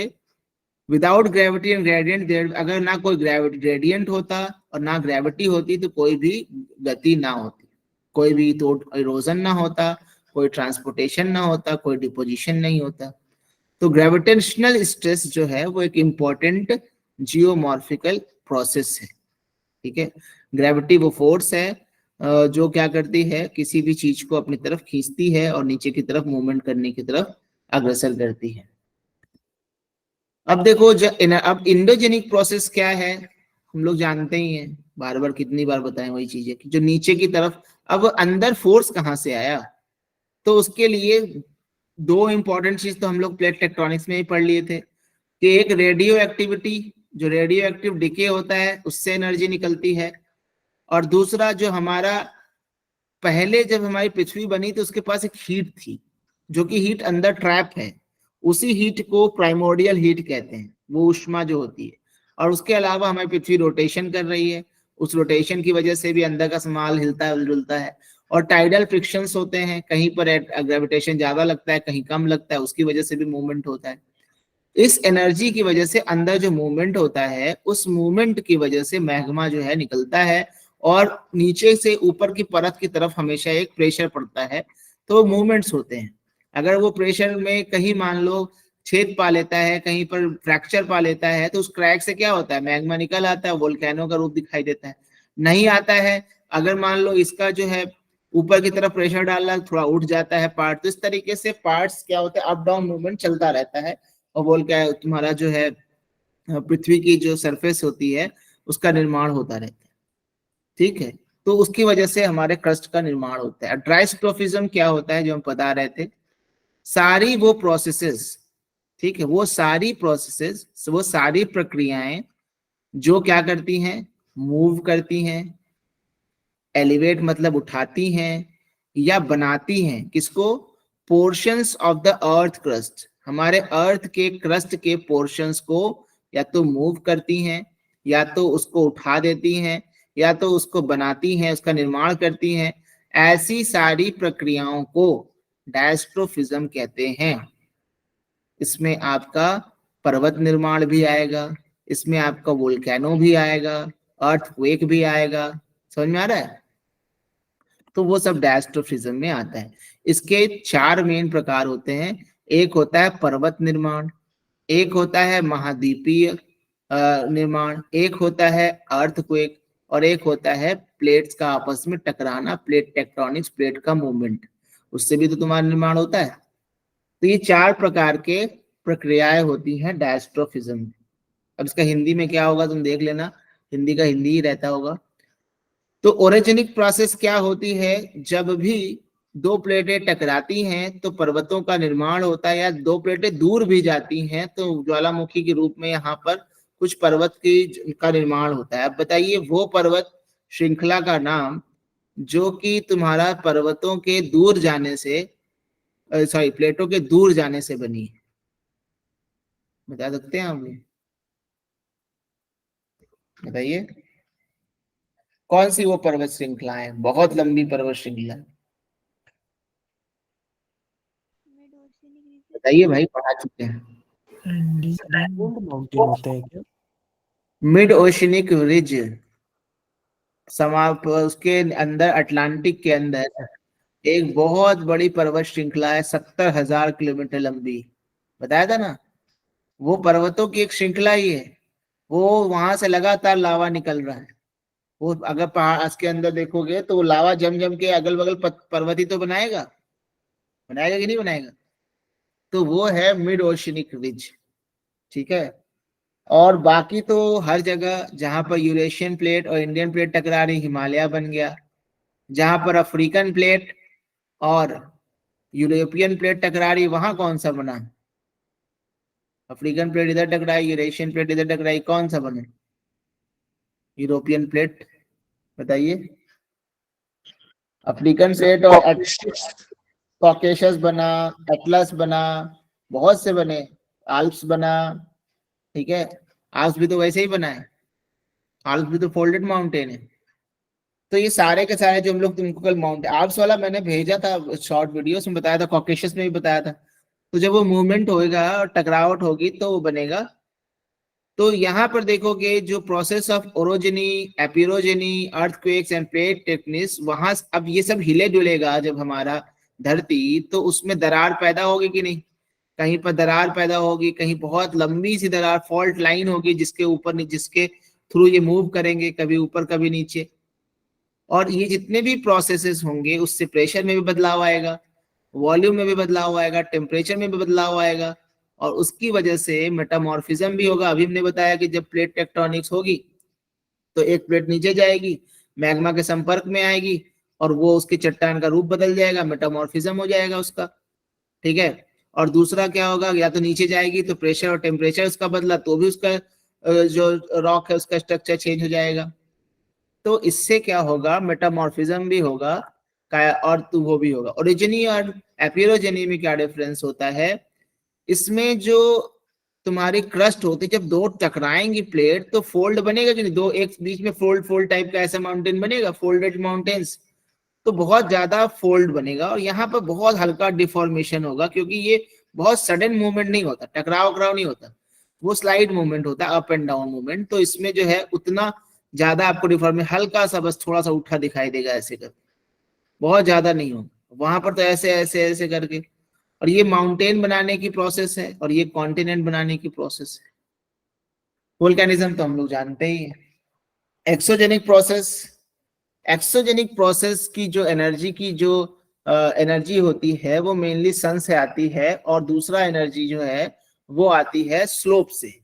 विदाउट ग्रेविटी एंड ग्रेडियंट, अगर ना कोई ग्रेडियंट होता और ना ग्रेविटी होती तो कोई भी गति ना होती, कोई भी तो इरोजन ना होता, कोई ट्रांसपोर्टेशन ना होता, कोई डिपोजिशन नहीं होता। तो ग्रेविटेशनल स्ट्रेस जो है वो एक इम्पोर्टेंट जियोमॉर्फिकल प्रोसेस है। ठीक है, ग्रेविटी वो फोर्स है जो क्या करती है, किसी भी चीज को अपनी तरफ खींचती है और नीचे की तरफ मूवमेंट करने की तरफ अग्रसर करती है। अब देखो अब इंडोजेनिक प्रोसेस क्या है, हम लोग जानते ही हैं, बार बार कितनी बार बताएं वही चीजें कि जो नीचे की तरफ, अब अंदर फोर्स कहाँ से आया, तो उसके लिए दो इंपॉर्टेंट चीज तो हम लोग प्लेट टेक्टोनिक्स में ही पढ़ लिए थे कि एक रेडियो एक्टिविटी, जो रेडियो एक्टिव डिके होता है उससे एनर्जी निकलती है, और दूसरा जो हमारा पहले जब हमारी पृथ्वी बनी तो उसके पास एक हीट थी, जो कि हीट अंदर ट्रैप है, उसी हीट को प्राइमोर्डियल हीट कहते हैं, वो ऊष्मा जो होती है। और उसके अलावा हमारी पृथ्वी रोटेशन कर रही है, उस रोटेशन की वजह से भी अंदर का माल हिलता है डुलता है, और टाइडल फ्रिक्शंस होते हैं, कहीं पर ग्रेविटेशन ज्यादा लगता है कहीं कम लगता है, उसकी वजह से भी मूवमेंट होता है। इस एनर्जी की वजह से अंदर जो मूवमेंट होता है, उस मूवमेंट की वजह से मैग्मा जो है निकलता है, और नीचे से ऊपर की परत की तरफ हमेशा एक प्रेशर पड़ता है, तो मूवमेंट्स होते हैं। अगर वो प्रेशर में कहीं मान लो छेद पा लेता है, कहीं पर फ्रैक्चर पा लेता है, तो उस क्रैक से क्या होता है, मैग्मा निकल आता है, वोल्केनो का रूप दिखाई देता है। नहीं आता है, अगर मान लो इसका जो है ऊपर की तरफ प्रेशर डालना, थोड़ा उठ जाता है पार्ट, तो इस तरीके से पार्ट्स क्या होते हैं, अप डाउन मूवमेंट चलता रहता है, और बोल क्या है तुम्हारा जो है पृथ्वी की जो सरफेस होती है उसका निर्माण होता रहता है। ठीक है, तो उसकी वजह से हमारे क्रस्ट का निर्माण होता है। ड्राइस्ट्रोफिज्म क्या होता है जो हम बता रहे थे, सारी वो प्रोसेसेस, ठीक है, वो सारी प्रोसेसेस, वो सारी प्रक्रियाएं जो क्या करती हैं, मूव करती हैं, एलिवेट मतलब उठाती हैं, या बनाती हैं किसको, portions of the earth crust, हमारे अर्थ के क्रस्ट के पोर्शंस को या तो मूव करती हैं, या तो उसको उठा देती हैं, या तो उसको बनाती हैं, उसका निर्माण करती हैं। ऐसी सारी प्रक्रियाओं को डायस्ट्रोफिज्म कहते हैं। इसमें आपका पर्वत निर्माण भी आएगा, इसमें आपका वोल्केनो भी आएगा, अर्थक्वेक भी आएगा, समझ में आ रहा है? तो वो सब डायस्ट्रोफिज्म में आता है। इसके 4 मेन प्रकार होते हैं। एक होता है पर्वत निर्माण, एक होता है महाद्वीपीय निर्माण, एक होता है अर्थक्वेक, और एक होता है प्लेट्स का आपस में टकराना, प्लेट टेक्टोनिक्स, प्लेट का मूवमेंट, उससे भी तो तुम्हारा निर्माण होता है। तो ये 4 प्रकार के प्रक्रियाएं होती हैं डायस्ट्रोफिज्म। अब इसका हिंदी में क्या होगा तुम देख लेना, हिंदी का हिंदी ही रहता होगा। तो ओरिजिनिक प्रोसेस क्या होती है, जब भी 2 प्लेटें टकराती हैं तो पर्वतों का निर्माण होता है, या 2 प्लेटें दूर भी जाती हैं तो ज्वालामुखी के रूप में यहाँ पर कुछ पर्वत की का निर्माण होता है। अब बताइए वो पर्वत श्रृंखला का नाम जो कि तुम्हारा पर्वतों के दूर जाने से, सॉरी प्लेटों के दूर जाने से बनी है, बता सकते हैं आप? बताइए कौन सी वो पर्वत श्रृंखला है, बहुत लंबी पर्वत श्रृंखला, बताइए भाई, पढ़ा चुके हैं। माउंटेन होता है क्या? मिड ओशनिक रिज, उसके अंदर अटलांटिक के अंदर एक बहुत बड़ी पर्वत श्रृंखला है, 70,000 किलोमीटर लंबी, बताया था ना, वो पर्वतों की एक श्रृंखला ही है। वो वहां से लगातार लावा निकल रहा है। वो अगर पहाड़ के अंदर देखोगे तो वो लावा जम जम के अगल बगल पर्वत ही तो बनाएगा, बनाएगा कि नहीं बनाएगा? तो वो है मिड ओशनिक रिज, ठीक है। और बाकी तो हर जगह जहां पर यूरेशियन प्लेट और इंडियन प्लेट टकरा रही, हिमालय बन गया। जहां पर अफ्रीकन प्लेट और यूरोपियन प्लेट टकरा रही, वहां कौन सा बना? अफ्रीकन प्लेट इधर टकराई, यूरेशियन प्लेट इधर टकराई, कौन सा बने? यूरोपियन प्लेट, बताइए। अफ्रीकन प्लेट और कॉकेशस बना, एटलस बना, बहुत से बने, आल्प्स बना, ठीक है। आल्प्स भी तो वैसे ही बना है, आल्प्स भी तो फोल्डेड माउंटेन है। तो ये सारे के सारे जो हम लोग तुमको कल माउंट आल्प्स वाला मैंने भेजा था शॉर्ट वीडियो, उसमें बताया था, कॉकेशस में भी बताया था। तो जब वो मूवमेंट होएगा और टकरावट होगी तो वो बनेगा। तो यहाँ पर देखोगे जो process of orogeny, epeirogeny, earthquakes and plate tectonics, वहां अब ये सब हिले डुलेगा जब हमारा धरती, तो उसमें दरार पैदा होगी कि नहीं? कहीं पर दरार पैदा होगी, कहीं बहुत लंबी सी दरार, फॉल्ट लाइन होगी जिसके ऊपर, जिसके थ्रू ये मूव करेंगे, कभी ऊपर कभी नीचे। और ये जितने भी प्रोसेसेस होंगे उससे प्रेशर में भी बदलाव आएगा, वॉल्यूम में भी बदलाव आएगा, टेम्परेचर में भी बदलाव आएगा, और उसकी वजह से मेटामॉर्फिज्म भी होगा। अभी हमने बताया कि जब प्लेट टेक्टोनिक्स होगी तो एक प्लेट नीचे जाएगी, मैग्मा के संपर्क में आएगी, और वो उसके चट्टान का रूप बदल जाएगा, मेटामॉर्फिज्म हो जाएगा उसका, ठीक है। और दूसरा क्या होगा, या तो नीचे जाएगी तो प्रेशर और टेम्परेचर उसका बदला तो भी उसका जो रॉक है उसका स्ट्रक्चर चेंज हो जाएगा। तो इससे क्या होगा, मेटामॉर्फिज्म भी होगा और तो वो भी होगा। ओरिजिनी और एपिरोजेनी में क्या डिफरेंस होता है, इसमें जो तुम्हारी क्रस्ट होती है, जब दो टकराएंगी प्लेट तो फोल्ड बनेगा कि नहीं, दो एक बीच में फोल्ड फोल्ड टाइप का ऐसा माउंटेन बनेगा, फोल्डेड माउंटेन्स, तो बहुत ज्यादा फोल्ड बनेगा और यहाँ पर बहुत हल्का डिफॉर्मेशन होगा, क्योंकि ये बहुत सडन मूवमेंट नहीं होता, टकराव नहीं होता, वो स्लाइड मूवमेंट होता है, अप एंड डाउन मूवमेंट। तो इसमें जो है उतना ज्यादा आपको डिफॉर्मेशन, हल्का सा बस थोड़ा सा उठा दिखाई देगा ऐसे कर, बहुत ज्यादा नहीं होगा। वहां पर तो ऐसे ऐसे ऐसे करके, और ये माउंटेन बनाने की प्रोसेस है और ये कॉन्टिनेंट बनाने की प्रोसेस है। वोल्केनिज्म तो हम लोग जानते ही है। एक्सोजेनिक प्रोसेस, एक्सोजेनिक प्रोसेस की जो एनर्जी होती है वो मेनली सन से आती है, और दूसरा एनर्जी जो है वो आती है स्लोप से।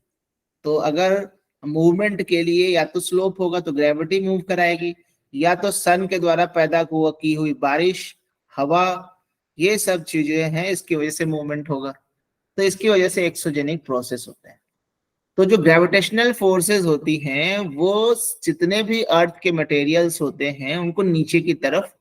तो अगर मूवमेंट के लिए या तो स्लोप होगा तो ग्रेविटी मूव कराएगी, या तो सन के द्वारा पैदा की हुई बारिश, हवा, ये सब चीजें हैं, इसकी वजह से मूवमेंट होगा। तो इसकी वजह से एक्सोजेनिक प्रोसेस होता है। तो जो ग्रेविटेशनल फोर्सेस होती हैं वो जितने भी अर्थ के मटेरियल्स होते हैं उनको नीचे की तरफ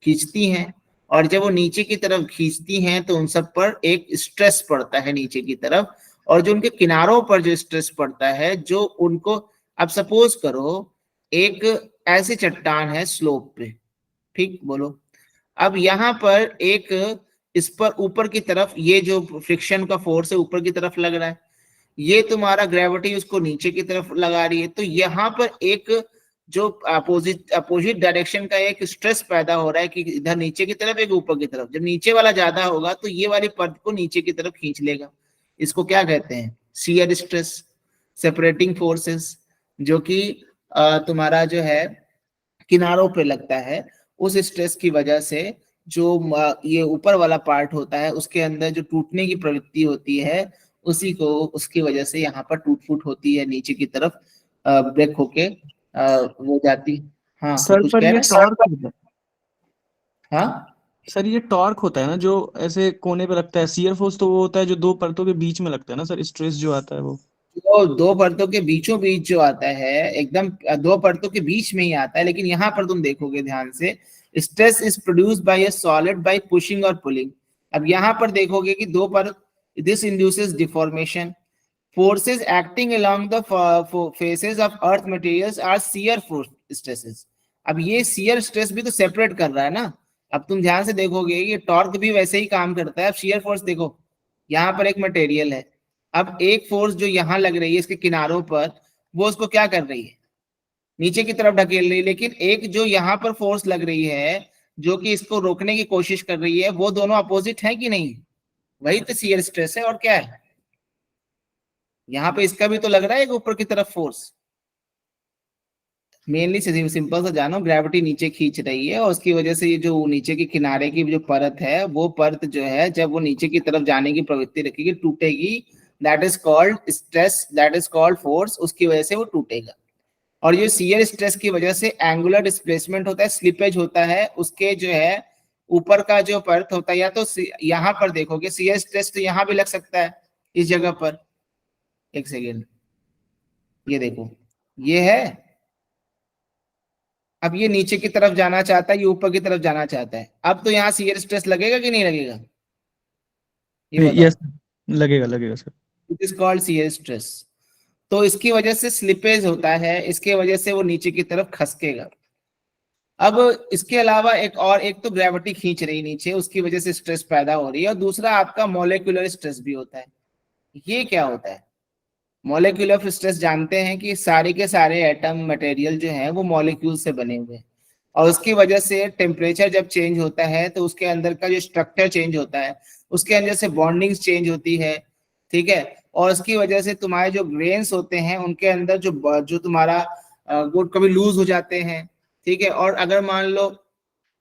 खींचती हैं, और जब वो नीचे की तरफ खींचती हैं तो उन सब पर एक स्ट्रेस पड़ता है नीचे की तरफ, और जो उनके किनारों पर जो स्ट्रेस पड़ता है, जो उनको, अब सपोज करो एक ऐसी चट्टान है स्लोप पे, ठीक बोलो, अब यहाँ पर एक इस पर ऊपर की तरफ ये जो फ्रिक्शन का फोर्स है ऊपर की तरफ लग रहा है, ये तुम्हारा ग्रेविटी उसको नीचे की तरफ लगा रही है, तो यहाँ पर एक जो अपोजिट डायरेक्शन का एक स्ट्रेस पैदा हो रहा है कि इधर नीचे की तरफ एक ऊपर की तरफ। जब नीचे वाला ज्यादा होगा तो ये वाली परत को नीचे की तरफ खींच लेगा, इसको क्या कहते हैं, शियर स्ट्रेस, सेपरेटिंग फोर्सेस, जो कि तुम्हारा जो है किनारों पे लगता है। उस स्ट्रेस की वजह से जो ये ऊपर वाला पार्ट होता है उसके अंदर जो टूटने की प्रवृत्ति होती है, उसी को, उसकी वजह से यहाँ पर टूट फूट होती है, नीचे की तरफ ब्रेक होके वो जाती। हाँ सर कुछ पर कह ये रहे टॉर्क होता है। हाँ सर ये टॉर्क होता है ना जो ऐसे कोने पे लगता है, शियर फोर्स तो वो होता है जो दो परतों के बीच में लगता है ना सर, स्ट्रेस जो आता है वो। तो दो परतों के बीचों बीच जो आता है, एकदम दो परतों के बीच में ही आता है, लेकिन यहाँ पर तुम देखोगे ध्यान से, stress is produced by a solid bye pushing और पुलिंग। अब यहाँ पर देखोगे कि दो परत, this induces deformation, forces acting along the faces of earth materials are shear force stresses। अब ये shear stress भी तो सेपरेट कर रहा है ना। अब तुम ध्यान से देखोगे ये टॉर्क भी वैसे ही काम करता है। अब shear force देखो, यहाँ पर एक मटेरियल है, अब एक फोर्स जो यहाँ लग रही है इसके किनारों पर, वो उसको क्या कर रही है, नीचे की तरफ ढकेल रही है, लेकिन एक जो यहाँ पर फोर्स लग रही है जो कि इसको रोकने की कोशिश कर रही है, वो दोनों अपोजिट है कि नहीं, वही तो shear stress है। और क्या है यहाँ पे, इसका भी तो लग रहा है एक ऊपर की तरफ फोर्स। मेनली सिंपल सा जानो, ग्रेविटी नीचे खींच रही है और उसकी वजह से ये जो नीचे के किनारे की जो परत है, वो परत जो है जब वो नीचे की तरफ जाने की प्रवृत्ति रखेगी, टूटेगी, that is called stress, that is called force, उसकी वजह से वो टूटेगा। और ये शियर स्ट्रेस की वजह से एंगुलर डिस्प्लेसमेंट होता है, स्लिपेज होता है, उसके जो है ऊपर का जो परत होता है, या तो यहाँ पर देखोगे शियर स्ट्रेस तो यहाँ भी लग सकता है इस जगह पर, एक सेकेंड, ये देखो ये है, अब ये नीचे की तरफ जाना चाहता है, ये ऊपर की तरफ जाना चाहता है, अब तो यहाँ शियर स्ट्रेस लगेगा कि नहीं लगेगा, ये यस लगेगा लगेगा sir. It is called shear stress. तो इसकी वजह से स्लिपेज होता है, इसके वजह से वो नीचे की तरफ खसकेगा। अब इसके अलावा एक तो ग्रेविटी खींच रही नीचे, उसकी वजह से स्ट्रेस पैदा हो रही है, और दूसरा आपका मॉलिक्यूलर स्ट्रेस भी होता है। ये क्या होता है, मॉलिक्यूलर स्ट्रेस जानते हैं कि सारे के सारे एटम मटेरियल जो है वो मॉलिक्यूल से बने हुए हैं, और उसकी वजह से टेम्परेचर जब चेंज होता है तो उसके अंदर का जो स्ट्रक्चर चेंज होता है, उसके अंदर से बॉन्डिंग्स चेंज होती है, ठीक है। और उसकी वजह से तुम्हारे जो ग्रेन्स होते हैं उनके अंदर जो तुम्हारा वो कभी लूज हो जाते हैं, ठीक है। और अगर मान लो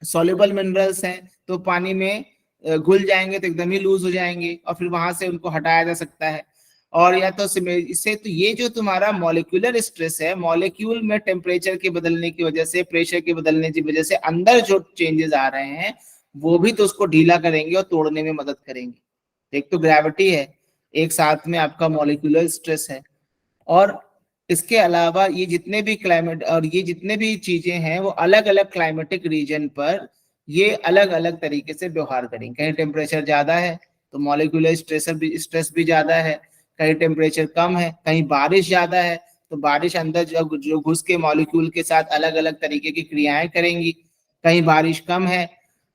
सॉल्युबल मिनरल्स हैं तो पानी में घुल जाएंगे तो एकदम ही लूज हो जाएंगे, और फिर वहां से उनको हटाया जा सकता है। और या तो इससे तो ये जो तुम्हारा मॉलिक्यूलर स्ट्रेस है, मॉलिक्यूल में टेम्परेचर के बदलने की वजह से, प्रेशर के बदलने की वजह से अंदर जो चेंजेस आ रहे हैं वो भी तो उसको ढीला करेंगे और तोड़ने में मदद करेंगे। एक तो ग्रेविटी है, एक साथ में आपका मॉलिक्यूलर स्ट्रेस है, और इसके अलावा ये जितने भी क्लाइमेट और ये जितने भी चीजें हैं वो अलग अलग क्लाइमेटिक रीजन पर ये अलग अलग तरीके से व्यवहार करेंगे। कहीं टेम्परेचर ज्यादा है तो मॉलिक्यूलर स्ट्रेस भी ज्यादा है, कहीं टेम्परेचर कम है, कहीं बारिश ज्यादा है तो बारिश अंदर जो घुस के मॉलिक्यूल के साथ अलग अलग तरीके की क्रियाएं करेंगी, कहीं बारिश कम है।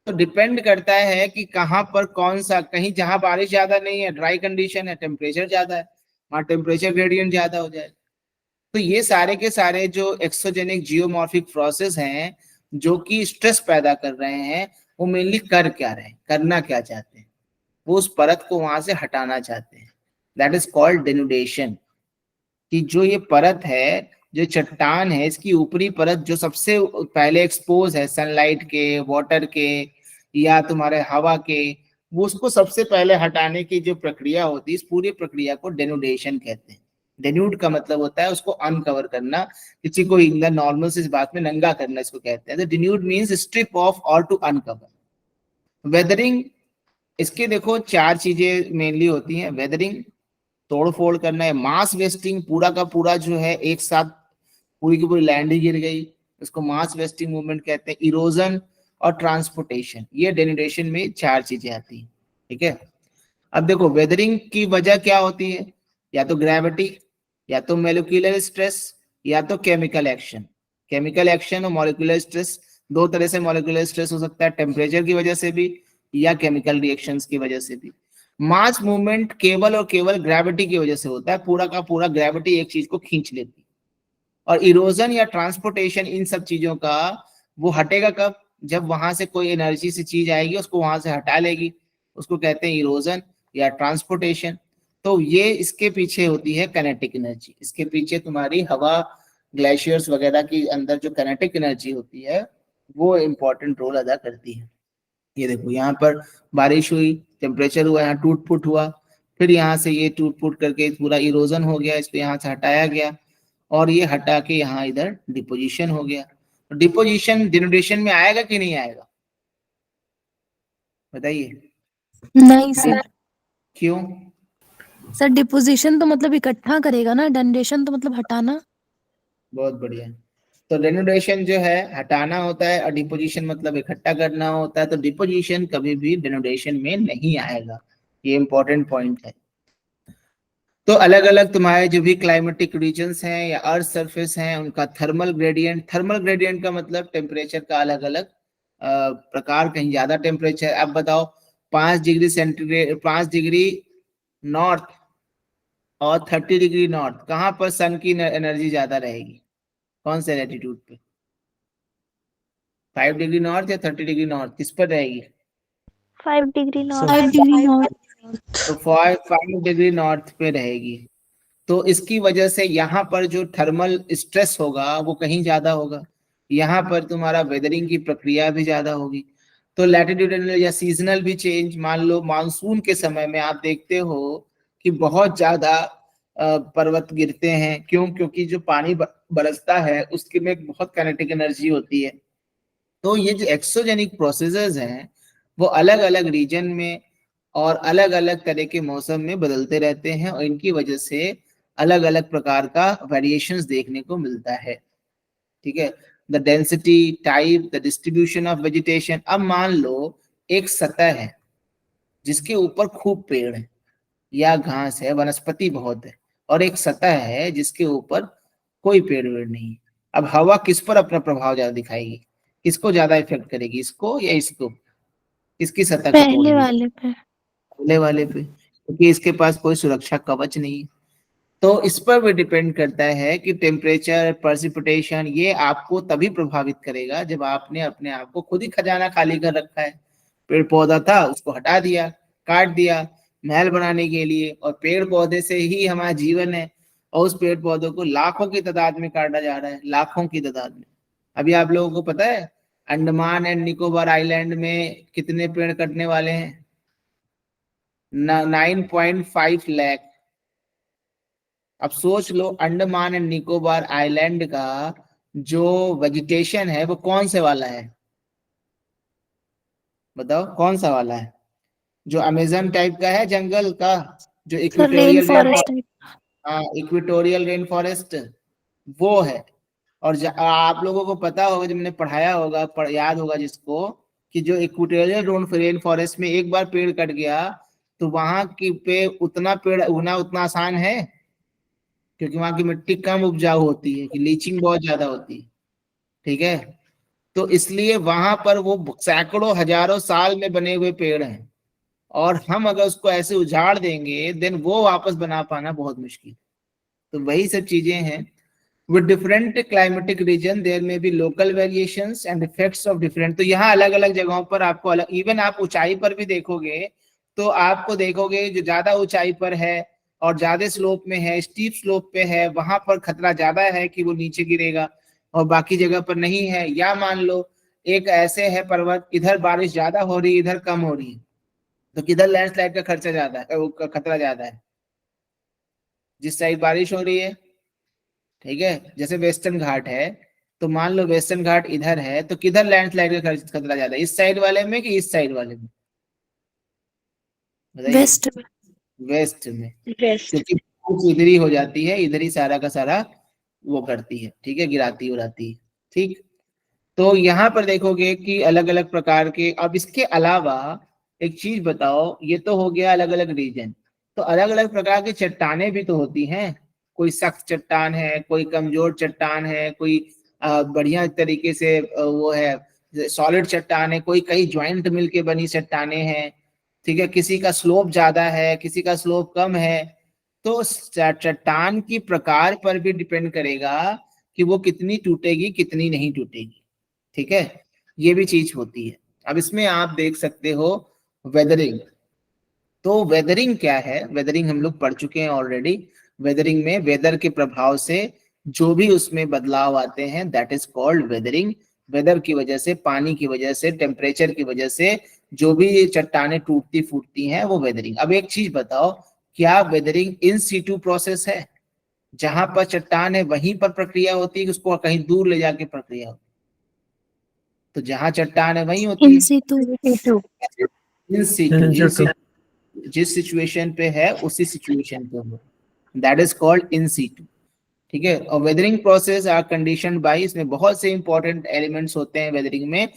तो डिपेंड करता है कि कहाँ पर कौन सा, कहीं जहां बारिश ज्यादा नहीं है, ड्राई कंडीशन है, टेम्परेचर ज्यादा है, वहां टेम्परेचर ग्रेडियंट ज्यादा हो जाएगा। तो ये सारे के सारे जो एक्सोजेनिक जियोमॉर्फिक प्रोसेस हैं जो कि स्ट्रेस पैदा कर रहे हैं, वो मेनली कर क्या रहे हैं, करना क्या चाहते हैं, वो उस परत को वहां से हटाना चाहते हैं। That is called denudation. कि जो ये परत है, जो चट्टान है, इसकी ऊपरी परत जो सबसे पहले एक्सपोज है सनलाइट के, वाटर के या तुम्हारे हवा के, वो उसको सबसे पहले हटाने की जो प्रक्रिया होती है, इस पूरी प्रक्रिया को डेनुडेशन कहते हैं। डेन्यूड का मतलब होता है उसको अनकवर करना, किसी को इंग्लैंड नॉर्मल से इस बात में नंगा करना इसको कहते हैं। डेन्यूड मींस स्ट्रिप ऑफ और टू अनकवर। वेदरिंग, इसके देखो 4 चीजें मेनली होती हैं। वेदरिंग तोड़ फोड़ करना है, मास वेस्टिंग, पूरा का पूरा जो है एक साथ पूरी की पूरी लैंड ही गिर गई, उसको मास वेस्टिंग मूवमेंट कहते हैं। इरोजन और ट्रांसपोर्टेशन, ये डेनुडेशन में 4 चीजें आती हैं। ठीक है, अब देखो वेदरिंग की वजह क्या होती है, या तो ग्रेविटी, या तो मोलिकुलर स्ट्रेस, या तो केमिकल एक्शन। केमिकल एक्शन और मोलिकुलर स्ट्रेस, 2 तरह से मोलिकुलर स्ट्रेस हो सकता है, टेम्परेचर की वजह से भी या केमिकल रिएक्शंस की वजह से भी। मास मूवमेंट केवल और केवल ग्रेविटी की वजह से होता है, पूरा का पूरा ग्रेविटी एक चीज को खींच लेती है। और इरोजन या ट्रांसपोर्टेशन, इन सब चीजों का वो हटेगा कब, जब वहां से कोई एनर्जी से चीज आएगी उसको वहां से हटा लेगी, उसको कहते हैं इरोजन या ट्रांसपोर्टेशन। तो ये इसके पीछे होती है काइनेटिक एनर्जी, इसके पीछे तुम्हारी हवा, ग्लेशियर्स वगैरह की अंदर जो काइनेटिक एनर्जी होती है वो इंपॉर्टेंट रोल अदा करती है। ये देखो यहाँ पर बारिश हुई, टेम्परेचर हुआ, यहाँ टूट फूट हुआ, फिर यहाँ से ये टूट फूट करके पूरा इरोजन हो गया, इसको यहाँ से हटाया गया, और ये हटा के यहाँ इधर डिपोजिशन हो गया। डिपोजिशन डेनुडेशन में आएगा कि नहीं आएगा, बताइए। नहीं सर। क्यों? सर डिपोजिशन तो मतलब इकट्ठा करेगा ना, डेनुडेशन तो मतलब हटाना। बहुत बढ़िया। तो डेनुडेशन जो है हटाना होता है और डिपोजिशन मतलब इकट्ठा करना होता है। तो डिपोजिशन कभी भी डेनुडेशन में नहीं आएगा, ये इंपॉर्टेंट पॉइंट है। तो अलग अलग तुम्हारे जो भी क्लाइमेटिक रीजन्स हैं या अर्थ सरफेस हैं उनका थर्मल ग्रेडियंट का मतलब टेम्परेचर का अलग अलग प्रकार। कहीं ज्यादा टेम्परेचर, अब बताओ 5 डिग्री सेंटीग्रेड, 5 डिग्री नॉर्थ और 30 डिग्री नॉर्थ, कहाँ पर सन की एनर्जी ज्यादा रहेगी, कौन से लैटिट्यूड पे? 5 डिग्री नॉर्थ या 30 डिग्री नॉर्थ, किस पर रहेगी? 5 डिग्री नॉर्थ। 5 degree north. तो 5 डिग्री नॉर्थ पे रहेगी। तो इसकी वजह से यहाँ पर जो थर्मल स्ट्रेस होगा वो कहीं ज्यादा होगा, यहाँ पर तुम्हारा वेदरिंग की प्रक्रिया भी ज्यादा होगी। तो लैटिट्यूडनल या सीजनल भी चेंज, मान लो मानसून के समय में आप देखते हो कि बहुत ज्यादा पर्वत गिरते हैं, क्यों? क्योंकि जो पानी बरसता है उसके में बहुत काइनेटिक एनर्जी होती है। तो ये जो एक्सोजेनिक प्रोसेसेस हैं वो अलग अलग रीजन में और अलग अलग तरह के मौसम में बदलते रहते हैं, और इनकी वजह से अलग अलग प्रकार का वेरिएशंस देखने को मिलता है। ठीक है, the density, type, the distribution of vegetation. अब मान लो एक सतह है जिसके ऊपर खूब पेड़ है या घास है, वनस्पति बहुत है, और एक सतह है जिसके ऊपर कोई पेड़ वेड़ नहीं है। अब हवा किस पर अपना प्रभाव ज्यादा दिखाएगी, किसको ज्यादा इफेक्ट करेगी, इसको या इसको? किसकी सतह को पहले तोड़ेगी? वाले पे। पहले वाले पे, क्योंकि इसके पास कोई सुरक्षा कवच नहीं है। तो इस पर भी डिपेंड करता है कि टेम्परेचर, प्रेसिपिटेशन, ये आपको तभी प्रभावित करेगा जब आपने अपने आप को खुद ही खजाना खाली कर रखा है। पेड़ पौधा था उसको हटा दिया, काट दिया महल बनाने के लिए, और पेड़ पौधे से ही हमारा जीवन है, और उस पेड़ पौधों को लाखों की तादाद में काटा जा रहा है, लाखों की तादाद में। अभी आप लोगों को पता है अंडमान एंड निकोबार आइलैंड में कितने पेड़ कटने वाले हैं? 9.5 लाख। अब सोच लो अंडमान एंड निकोबार आइलैंड का जो वेजिटेशन है वो कौन से वाला है, बताओ कौन सा वाला है? जो अमेजन टाइप का है जंगल का, जो sir rain equatorial forest type. हाँ इक्वेटोरियल रेन फॉरेस्ट वो है। और आप लोगों को पता होगा, जब मैंने पढ़ाया होगा, याद होगा जिसको, कि जो इक्वेटोरियल रेन फॉरेस्ट में एक बार पेड़ कट गया तो वहां की पे उतना पेड़ उगना उतना आसान है, क्योंकि वहां की मिट्टी कम उपजाऊ होती है, कि लीचिंग बहुत ज्यादा होती है। ठीक है, तो इसलिए वहां पर वो सैकड़ों हजारों साल में बने हुए पेड़ हैं, और हम अगर उसको ऐसे उजाड़ देंगे देन वो वापस बना पाना बहुत मुश्किल। तो वही सब चीजें हैं। With different climatic region there में be local variations and effects of different. तो यहाँ अलग अलग जगहों पर आपको अलग, इवन आप ऊंचाई पर भी देखोगे तो आपको देखोगे जो ज्यादा ऊंचाई पर है और ज्यादा स्लोप में है, स्टीप स्लोप पे है, वहां पर खतरा ज्यादा है कि वो नीचे गिरेगा, और बाकी जगह पर नहीं है। या मान लो एक ऐसे है पर्वत, इधर बारिश ज्यादा हो रही है इधर कम हो रही है, तो किधर लैंडस्लाइड का खर्चा ज्यादा है, वो खतरा ज्यादा है? जिस साइड बारिश हो रही है। ठीक है, जैसे वेस्टर्न घाट है, तो मान लो वेस्टर्न घाट इधर है, तो किधर लैंडस्लाइड का खतरा ज्यादा है, इस साइड वाले में कि इस साइड वाले में? बताइए। वेस्ट में। वेस्ट में, वेस्ट। क्योंकि बारिश इधर ही हो जाती है, इधर ही सारा का सारा वो करती है। ठीक है, गिराती उड़ाती है। ठीक, तो यहाँ पर देखोगे कि अलग अलग प्रकार के। अब इसके अलावा एक चीज बताओ, ये तो हो गया अलग अलग रीजन, तो अलग अलग प्रकार की चट्टानें भी तो होती हैं। कोई सख्त चट्टान है, कोई कमजोर चट्टान है, कोई बढ़िया तरीके से वो है सॉलिड चट्टान है, कोई कई ज्वाइंट मिलके बनी चट्टानें हैं। ठीक है, किसी का स्लोप ज्यादा है, किसी का स्लोप कम है। तो चट्टान की प्रकार पर भी डिपेंड करेगा कि वो कितनी टूटेगी कितनी नहीं टूटेगी। ठीक है, ये भी चीज होती है। अब इसमें आप देख सकते हो वेदरिंग। तो वेदरिंग क्या है? वेदरिंग हम लोग पढ़ चुके हैं ऑलरेडी। वेदरिंग में वेदर के प्रभाव से जो भी उसमें बदलाव आते हैं that is called weathering. Weather की वजह से, पानी की वजह से, टेम्परेचर की वजह से जो भी चट्टानें टूटती फूटती हैं वो वेदरिंग। अब एक चीज बताओ, क्या वेदरिंग इन सीटू प्रोसेस है, जहां पर चट्टान है वहीं पर प्रक्रिया होती है कि उसको कहीं दूर ले जाके प्रक्रिया होती है? तो जहां चट्टान है वहीं होती इन है। सीटू। इन सीटू, जिस सिचुएशन पे है उसी सिचुएशन पे हो, that is called in situ. ठीक है, और weathering process are conditioned by, इसमें बहुत से इंपॉर्टेंट एलिमेंट्स होते हैं वेदरिंग में,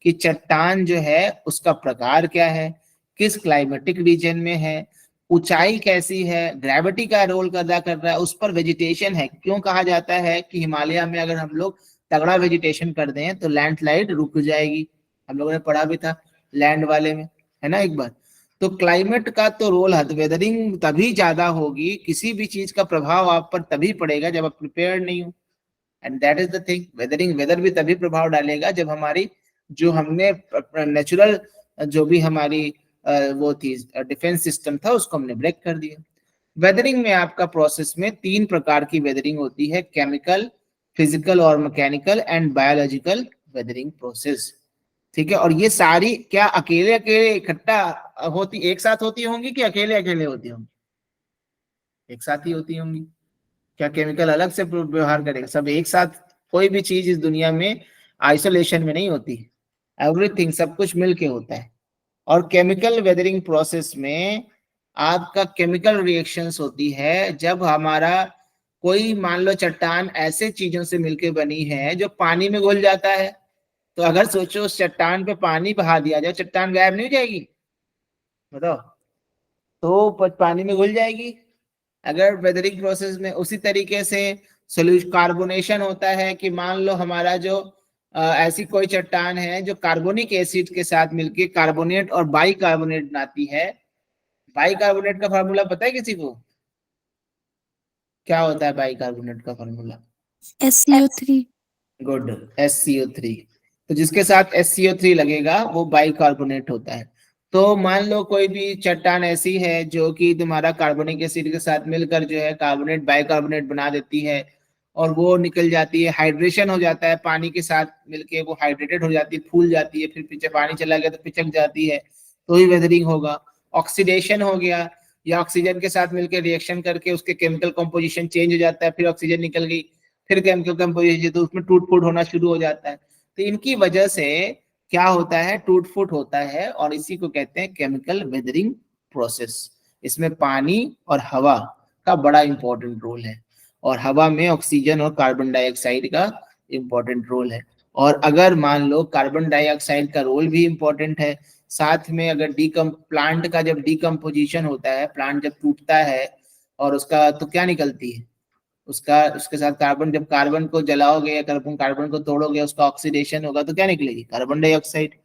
कि चट्टान जो है उसका प्रकार क्या है, किस क्लाइमेटिक रीजन में है, ऊंचाई कैसी है, ग्रेविटी का रोल अदा कर रहा है, उस पर वेजिटेशन है। क्यों कहा जाता है कि हिमालय में अगर हम लोग तगड़ा वेजिटेशन कर दें तो लैंडस्लाइड रुक जाएगी? हम लोगों ने पढ़ा भी था लैंड वाले में, है ना एक बार। तो क्लाइमेट का तो रोल है, वेदरिंग तभी ज्यादा होगी, किसी भी चीज का प्रभाव आप पर तभी पड़ेगा जब आप प्रिपेयर नहीं हो। And that is the thing, weathering, weather भी तभी प्रभाव डालेगा जब हमारी जो हमने नेचुरल जो भी हमारी वो थी डिफेंस सिस्टम था उसको हमने ब्रेक कर दिया। वेदरिंग में आपका प्रोसेस में 3 प्रकार की वेदरिंग होती है, केमिकल, फिजिकल और mechanical and biological weathering process. ठीक है, और ये सारी क्या अकेले अकेले इकट्ठा होती, एक साथ होती होंगी कि अकेले अकेले होती होंगी? एक साथ ही होती होंगी। क्या केमिकल अलग से व्यवहार करेगा? सब एक साथ। कोई भी चीज इस दुनिया में आइसोलेशन में नहीं होती, एवरीथिंग सब कुछ मिलके होता है। और केमिकल वेदरिंग प्रोसेस में आपका केमिकल रिएक्शंस होती है जब हमारा कोई मान लो चट्टान ऐसे चीजों से मिलके बनी है जो पानी में घुल जाता है। तो अगर सोचो उस चट्टान पे पानी बहा दिया जाए, चट्टान गायब नहीं हो जाएगी? बताओ, तो पानी में घुल जाएगी। अगर वेदरिंग प्रोसेस में उसी तरीके से सोल्यूशन कार्बोनेशन होता है, कि मान लो हमारा जो ऐसी कोई चट्टान है जो कार्बोनिक एसिड के साथ मिलके कार्बोनेट और बाई कार्बोनेट बनाती है। बाई कार्बोनेट का फार्मूला पता है किसी को? क्या होता है बाई कार्बोनेट का फार्मूला? SCO3। Good, SCO3। तो जिसके साथ SCO3 लगेगा वो बाइकार्बोनेट होता है। तो मान लो कोई भी चट्टान ऐसी है जो कि तुम्हारा कार्बोनिक एसिड के साथ मिलकर जो है कार्बोनेट बाइकार्बोनेट बना देती है, और वो निकल जाती है, हाइड्रेशन हो जाता है पानी के साथ मिलके, वो हाइड्रेटेड हो जाती है, फूल जाती है, फिर पीछे पानी चला गया तो पिचक जाती है, तो ही वेदरिंग होगा। ऑक्सीडेशन हो गया, या ऑक्सीजन के साथ मिलकर रिएक्शन करके उसके केमिकल कंपोजिशन चेंज हो जाता है, फिर ऑक्सीजन निकल गई, फिर केमिकल कंपोजिशन, तो उसमें टूट फूट होना शुरू हो जाता है। तो इनकी वजह से क्या होता है, टूट फूट होता है, और इसी को कहते हैं केमिकल वेदरिंग प्रोसेस। इसमें पानी और हवा का बड़ा इंपॉर्टेंट रोल है, और हवा में ऑक्सीजन और कार्बन डाइऑक्साइड का इंपॉर्टेंट रोल है। और अगर मान लो कार्बन डाइऑक्साइड का रोल भी इंपॉर्टेंट है, साथ में अगर प्लांट का जब डिकम्पोजिशन होता है, प्लांट जब टूटता है और उसका तो क्या निकलती है, उसके साथ कार्बन, जब कार्बन को जलाओगे या कार्बन को तोड़ोगे, उसका ऑक्सीडेशन होगा तो क्या निकलेगी, कार्बन डाइऑक्साइड।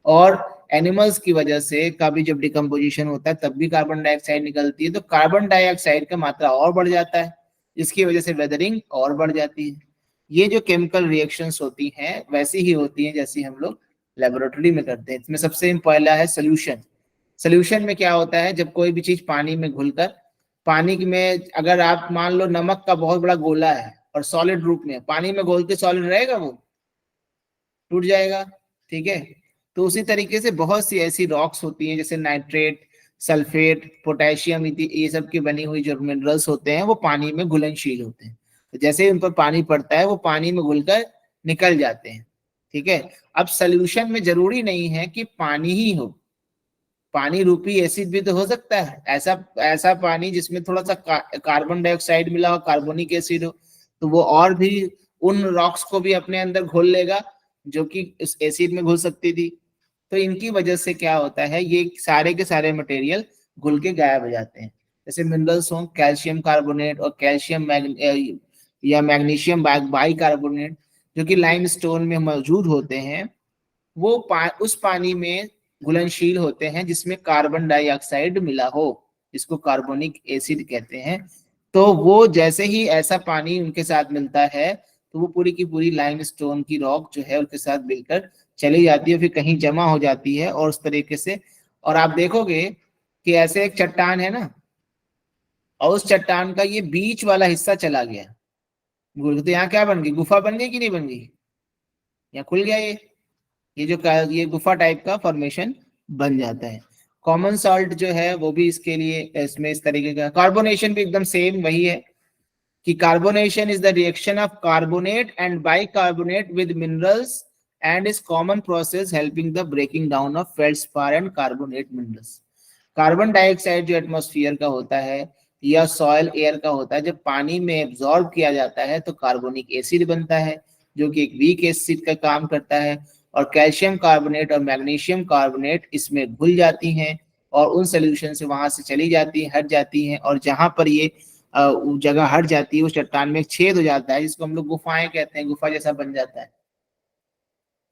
और एनिमल्स की वजह से का भी जब डिकम्पोजिशन होता है तब भी कार्बन डाइऑक्साइड निकलती है, तो कार्बन डाइऑक्साइड का मात्रा और बढ़ जाता है, जिसकी वजह से वेदरिंग और बढ़ जाती है। ये जो केमिकल रिएक्शंस होती हैं वैसी ही होती हैं जैसी हम लोग लेबोरेटरी में करते हैं। इसमें सबसे पहला है सोल्यूशन। सोल्यूशन में क्या होता है, जब कोई भी चीज पानी में घुलकर, पानी में अगर आप मान लो नमक का बहुत बड़ा गोला है और सॉलिड रूप में, पानी में घोल के सॉलिड रहेगा, वो टूट जाएगा, ठीक है। तो उसी तरीके से बहुत सी ऐसी रॉक्स होती हैं जैसे नाइट्रेट, सल्फेट, पोटेशियम, ये सब की बनी हुई जो मिनरल्स होते हैं वो पानी में घुलनशील होते हैं। तो जैसे ही उन पर पानी पड़ता है वो पानी में घुलकर निकल जाते हैं, ठीक है। अब सोल्यूशन में जरूरी नहीं है कि पानी ही हो, पानी रूपी एसिड भी तो हो सकता है, ऐसा पानी जिसमें थोड़ा सा कार्बन डाइऑक्साइड मिला हो, कार्बोनिक एसिड हो, तो वो और भी उन रॉक्स को भी अपने अंदर घोल लेगा जो कि इस एसिड में घुल सकती थी। तो इनकी वजह से क्या होता है, ये सारे के सारे मटेरियल घुल के गायब हो जाते हैं। जैसे मिनरल्स हों, कैल्शियम कार्बोनेट और कैल्शियम या मैग्नीशियम बाइकार्बोनेट जो कि लाइमस्टोन में मौजूद होते हैं, वो उस पानी में घुलनशील होते हैं जिसमें कार्बन डाइऑक्साइड मिला हो, जिसको कार्बोनिक एसिड कहते हैं। तो वो जैसे ही ऐसा पानी उनके साथ मिलता है तो वो पूरी की पूरी लाइमस्टोन की रॉक जो है उनके साथ मिलकर चली जाती है, फिर कहीं जमा हो जाती है, और उस तरीके से। और आप देखोगे कि ऐसे एक चट्टान है ना, और उस चट्टान का ये बीच वाला हिस्सा चला गया, तो यहाँ क्या बन गई, गुफा बन गई कि नहीं बन गई, यहाँ खुल गया ये गुफा टाइप का फॉर्मेशन बन जाता है। कॉमन सॉल्ट जो है वो भी इसके लिए, इसमें इस तरीके का। कार्बोनेशन भी एकदम सेम वही है कि carbonation is the reaction of carbonate and bicarbonate with minerals and is common process helping the breaking down of feldspar and carbonate minerals. Carbon dioxide जो एटमॉस्फेयर का होता है या सॉइल एयर का होता है, जब पानी में एब्जॉर्ब किया जाता है तो कार्बोनिक एसिड बनता है जो कि एक वीक एसिड का काम करता है, और कैल्शियम कार्बोनेट और मैग्नीशियम कार्बोनेट इसमें घुल जाती हैं और उन सोल्यूशन से वहां से चली जाती हैं, हट जाती हैं, और जहां पर ये जगह हट जाती है उस चट्टान में एक छेद हो जाता है जिसको हम लोग गुफाएं कहते हैं, गुफा जैसा बन जाता है।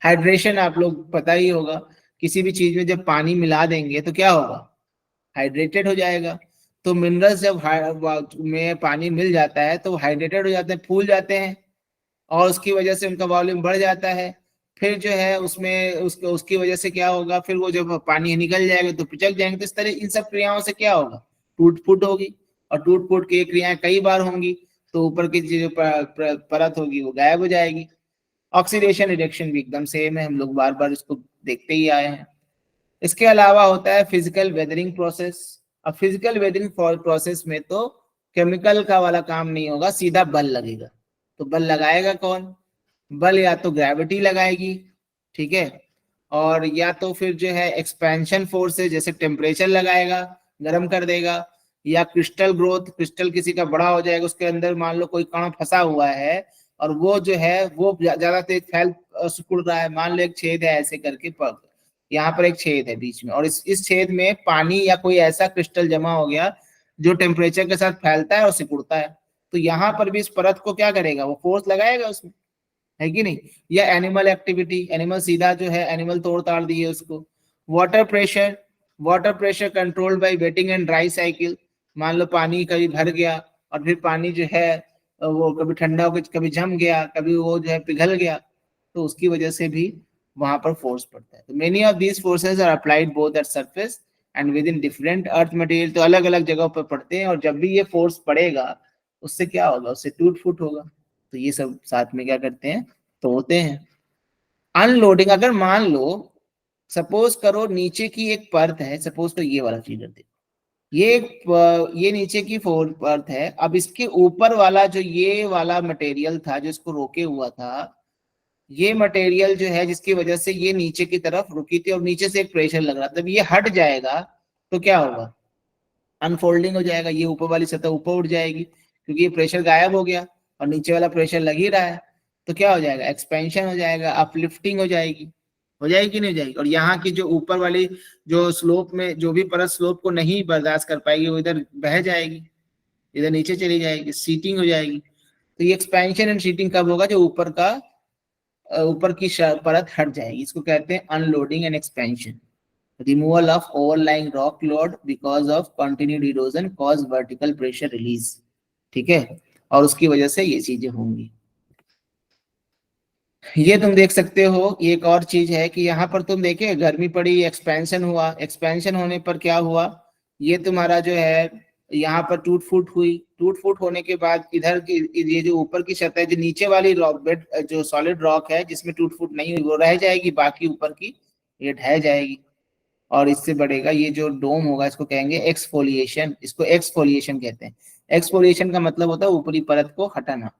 हाइड्रेशन आप लोग पता ही होगा, किसी भी चीज में जब पानी मिला देंगे तो क्या होगा, हाइड्रेटेड हो जाएगा। तो मिनरल्स जब में पानी मिल जाता है तो हाइड्रेटेड हो जाते हैं, फूल जाते हैं, और उसकी वजह से उनका वॉल्यूम बढ़ जाता है। फिर जो है उसमें उसकी वजह से क्या होगा, फिर वो जब पानी निकल जाएगा तो पिचक जाएंगे। तो इस तरह इन सब क्रियाओं से क्या होगा, टूट फूट होगी, और टूट फूट की क्रियाएं कई बार होंगी तो ऊपर की जो परत होगी वो गायब हो जाएगी। ऑक्सीडेशन रिडक्शन भी एकदम सेम है, हम लोग बार बार इसको देखते ही आए हैं। इसके अलावा होता है फिजिकल वेदरिंग प्रोसेस। अब फिजिकल वेदरिंग प्रोसेस में तो केमिकल का वाला काम नहीं होगा, सीधा बल लगेगा। तो बल लगाएगा कौन, बल या तो ग्रेविटी लगाएगी, ठीक है, और या तो फिर जो है एक्सपेंशन फोर्स है, जैसे टेम्परेचर लगाएगा, गर्म कर देगा, या क्रिस्टल ग्रोथ, क्रिस्टल किसी का बड़ा हो जाएगा, उसके अंदर मान लो कोई कण फंसा हुआ है और वो जो है वो ज्यादा तेज फैल सिकुड़ रहा है, मान लो एक छेद है ऐसे करके, यहाँ पर एक छेद है बीच में, और इस छेद में पानी या कोई ऐसा क्रिस्टल जमा हो गया जो टेम्परेचर के साथ फैलता है और सिकुड़ता है। तो यहाँ पर भी इस परत को क्या करेगा, वो फोर्स लगाएगा उसमें, है कि नहीं। या एनिमल एक्टिविटी, एनिमल सीधा जो है एनिमल तोड़ ताड़ दिए उसको। Water pressure controlled by waiting and dry cycle. मान लो पानी कभी भर गया और फिर पानी जो है वो कभी ठंडा होकर कभी जम गया, कभी वो जो है पिघल गया, तो उसकी वजह से भी वहां पर फोर्स पड़ता है। तो many of these forces are applied both at surface and within different earth material. तो अलग अलग जगहों पर पड़ते हैं, और जब भी ये फोर्स पड़ेगा उससे क्या होगा, उससे टूट फूट होगा। तो ये सब साथ में क्या करते हैं, तोड़ते हैं। अनलोडिंग, अगर मान लो सपोज करो नीचे की एक परत है, सपोज तो ये वाला फिगर देखो, ये नीचे की फोर्थ अर्थ है। अब इसके ऊपर वाला जो ये वाला मटेरियल था जो इसको रोके हुआ था, ये मटेरियल जो है जिसकी वजह से ये नीचे की तरफ रुकी थी और नीचे से एक प्रेशर लग रहा था, तब ये हट जाएगा तो क्या होगा, अनफोल्डिंग हो जाएगा, ये ऊपर वाली सतह ऊपर उठ जाएगी क्योंकि ये प्रेशर गायब हो गया और नीचे वाला प्रेशर लग ही रहा है, तो क्या हो जाएगा, एक्सपेंशन हो जाएगा, अपलिफ्टिंग हो जाएगी कि नहीं हो जाएगी। और यहाँ की जो ऊपर वाली जो स्लोप में जो भी परत स्लोप को नहीं बर्दाश्त कर पाएगी वो इधर बह जाएगी, इधर नीचे चली जाएगी, सीटिंग हो जाएगी। तो ये एक्सपेंशन एंड सीटिंग कब होगा, जो ऊपर की परत हट जाएगी, इसको कहते हैं unloading and expansion. Removal of overlying rock load because of continued erosion cause vertical pressure release, ठीक है, और उसकी वजह से ये चीजें होंगी। ये तुम देख सकते हो। एक और चीज है कि यहाँ पर तुम देखे गर्मी पड़ी, एक्सपेंशन हुआ, एक्सपेंशन होने पर क्या हुआ, ये तुम्हारा जो है यहाँ पर टूट फूट हुई, टूट फूट होने के बाद इधर की ये जो ऊपर की सतह जो नीचे वाली रॉक बेड जो सॉलिड रॉक है जिसमें टूट फूट नहीं हुई वो रह जाएगी, बाकी ऊपर की ये ढह जाएगी और इससे बढ़ेगा ये जो डोम होगा, इसको कहेंगे एक्सफोलिएशन, इसको एक्सफोलिएशन कहते हैं। एक्सफोलिएशन का मतलब होता है ऊपरी परत को हटाना,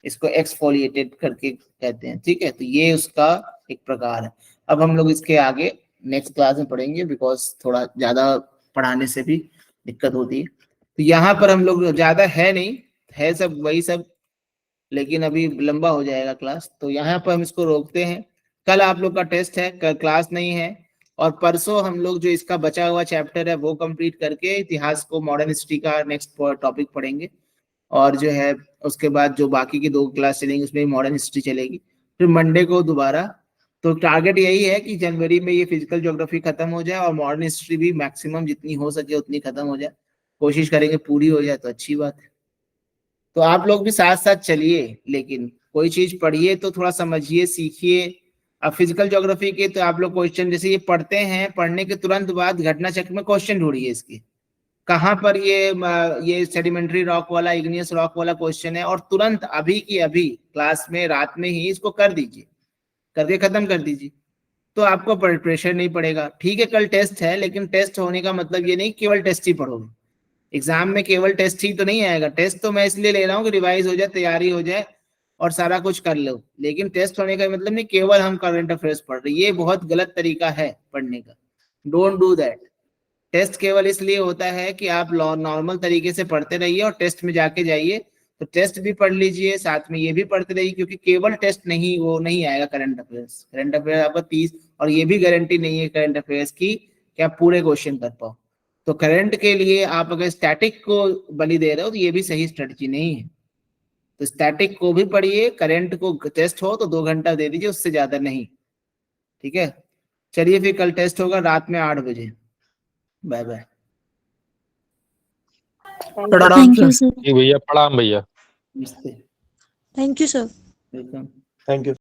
इसको एक्सफोलिएटेड करके कहते हैं, ठीक है। तो ये उसका एक प्रकार है। अब हम लोग इसके आगे नेक्स्ट क्लास में पढ़ेंगे बिकॉज थोड़ा ज्यादा पढ़ाने से भी दिक्कत होती है। तो यहाँ पर हम लोग ज्यादा है नहीं, है सब वही सब, लेकिन अभी लंबा हो जाएगा क्लास, तो यहाँ पर हम इसको रोकते हैं। कल आप लोग का टेस्ट है, कल क्लास नहीं है, और परसों हम लोग जो इसका बचा हुआ चैप्टर है वो कंप्लीट करके इतिहास को, मॉडर्न हिस्ट्री का नेक्स्ट टॉपिक पढ़ेंगे, और जो है उसके बाद जो बाकी की 2 क्लास चलेंगी उसमें मॉडर्न हिस्ट्री चलेगी। फिर मंडे को दोबारा, तो टारगेट यही है कि जनवरी में ये फिजिकल ज्योग्राफी खत्म हो जाए और मॉडर्न हिस्ट्री भी मैक्सिमम जितनी हो सके उतनी खत्म हो जाए, कोशिश करेंगे पूरी हो जाए तो अच्छी बात है। तो आप लोग भी साथ साथ चलिए, लेकिन कोई चीज पढ़िए तो थोड़ा समझिए, सीखिए। अब फिजिकल ज्योग्राफी के तो आप लोग क्वेश्चन जैसे ये पढ़ते हैं, पढ़ने के तुरंत बाद घटना चक्र में क्वेश्चन ढूंढिए इसके, कहाँ पर ये सेडिमेंट्री रॉक वाला, इग्नियस रॉक वाला क्वेश्चन है, और तुरंत अभी की अभी क्लास में रात में ही इसको कर दीजिए, करके खत्म कर दीजिए, तो आपको प्रेशर नहीं पड़ेगा। ठीक है कल टेस्ट है, लेकिन टेस्ट होने का मतलब ये नहीं केवल टेस्ट ही पढ़ोगे, एग्जाम में केवल टेस्ट ही तो नहीं आएगा। टेस्ट तो मैं इसलिए ले रहा हूँ कि रिवाइज हो जाए, तैयारी हो जाए और सारा कुछ कर लो, लेकिन टेस्ट होने का मतलब नहीं केवल हम करंट अफेयर्स पढ़ रहे, ये बहुत गलत तरीका है पढ़ने का, डोंट डू दैट। टेस्ट केवल इसलिए होता है कि आप नॉर्मल तरीके से पढ़ते रहिए और टेस्ट में जाके जाइए, तो टेस्ट भी पढ़ लीजिए साथ में ये भी पढ़ते रहिए, क्योंकि केवल टेस्ट नहीं, वो नहीं आएगा करंट अफेयर्स आपका 30, और ये भी गारंटी नहीं है करंट अफेयर्स की कि आप पूरे क्वेश्चन कर पाओ। तो करंट के लिए आप अगर स्टैटिक को बलि दे रहे हो तो ये भी सही स्ट्रेटजी नहीं है। तो स्टैटिक को भी पढ़िए, करंट को टेस्ट हो तो 2 घंटा दे दीजिए, उससे ज्यादा नहीं, ठीक है। चलिए फिर कल टेस्ट होगा रात में 8 बजे। Bye bye. Thank you sir. जी भैया, प्रणाम भैया। नमस्ते। Thank you sir. Welcome. Thank you.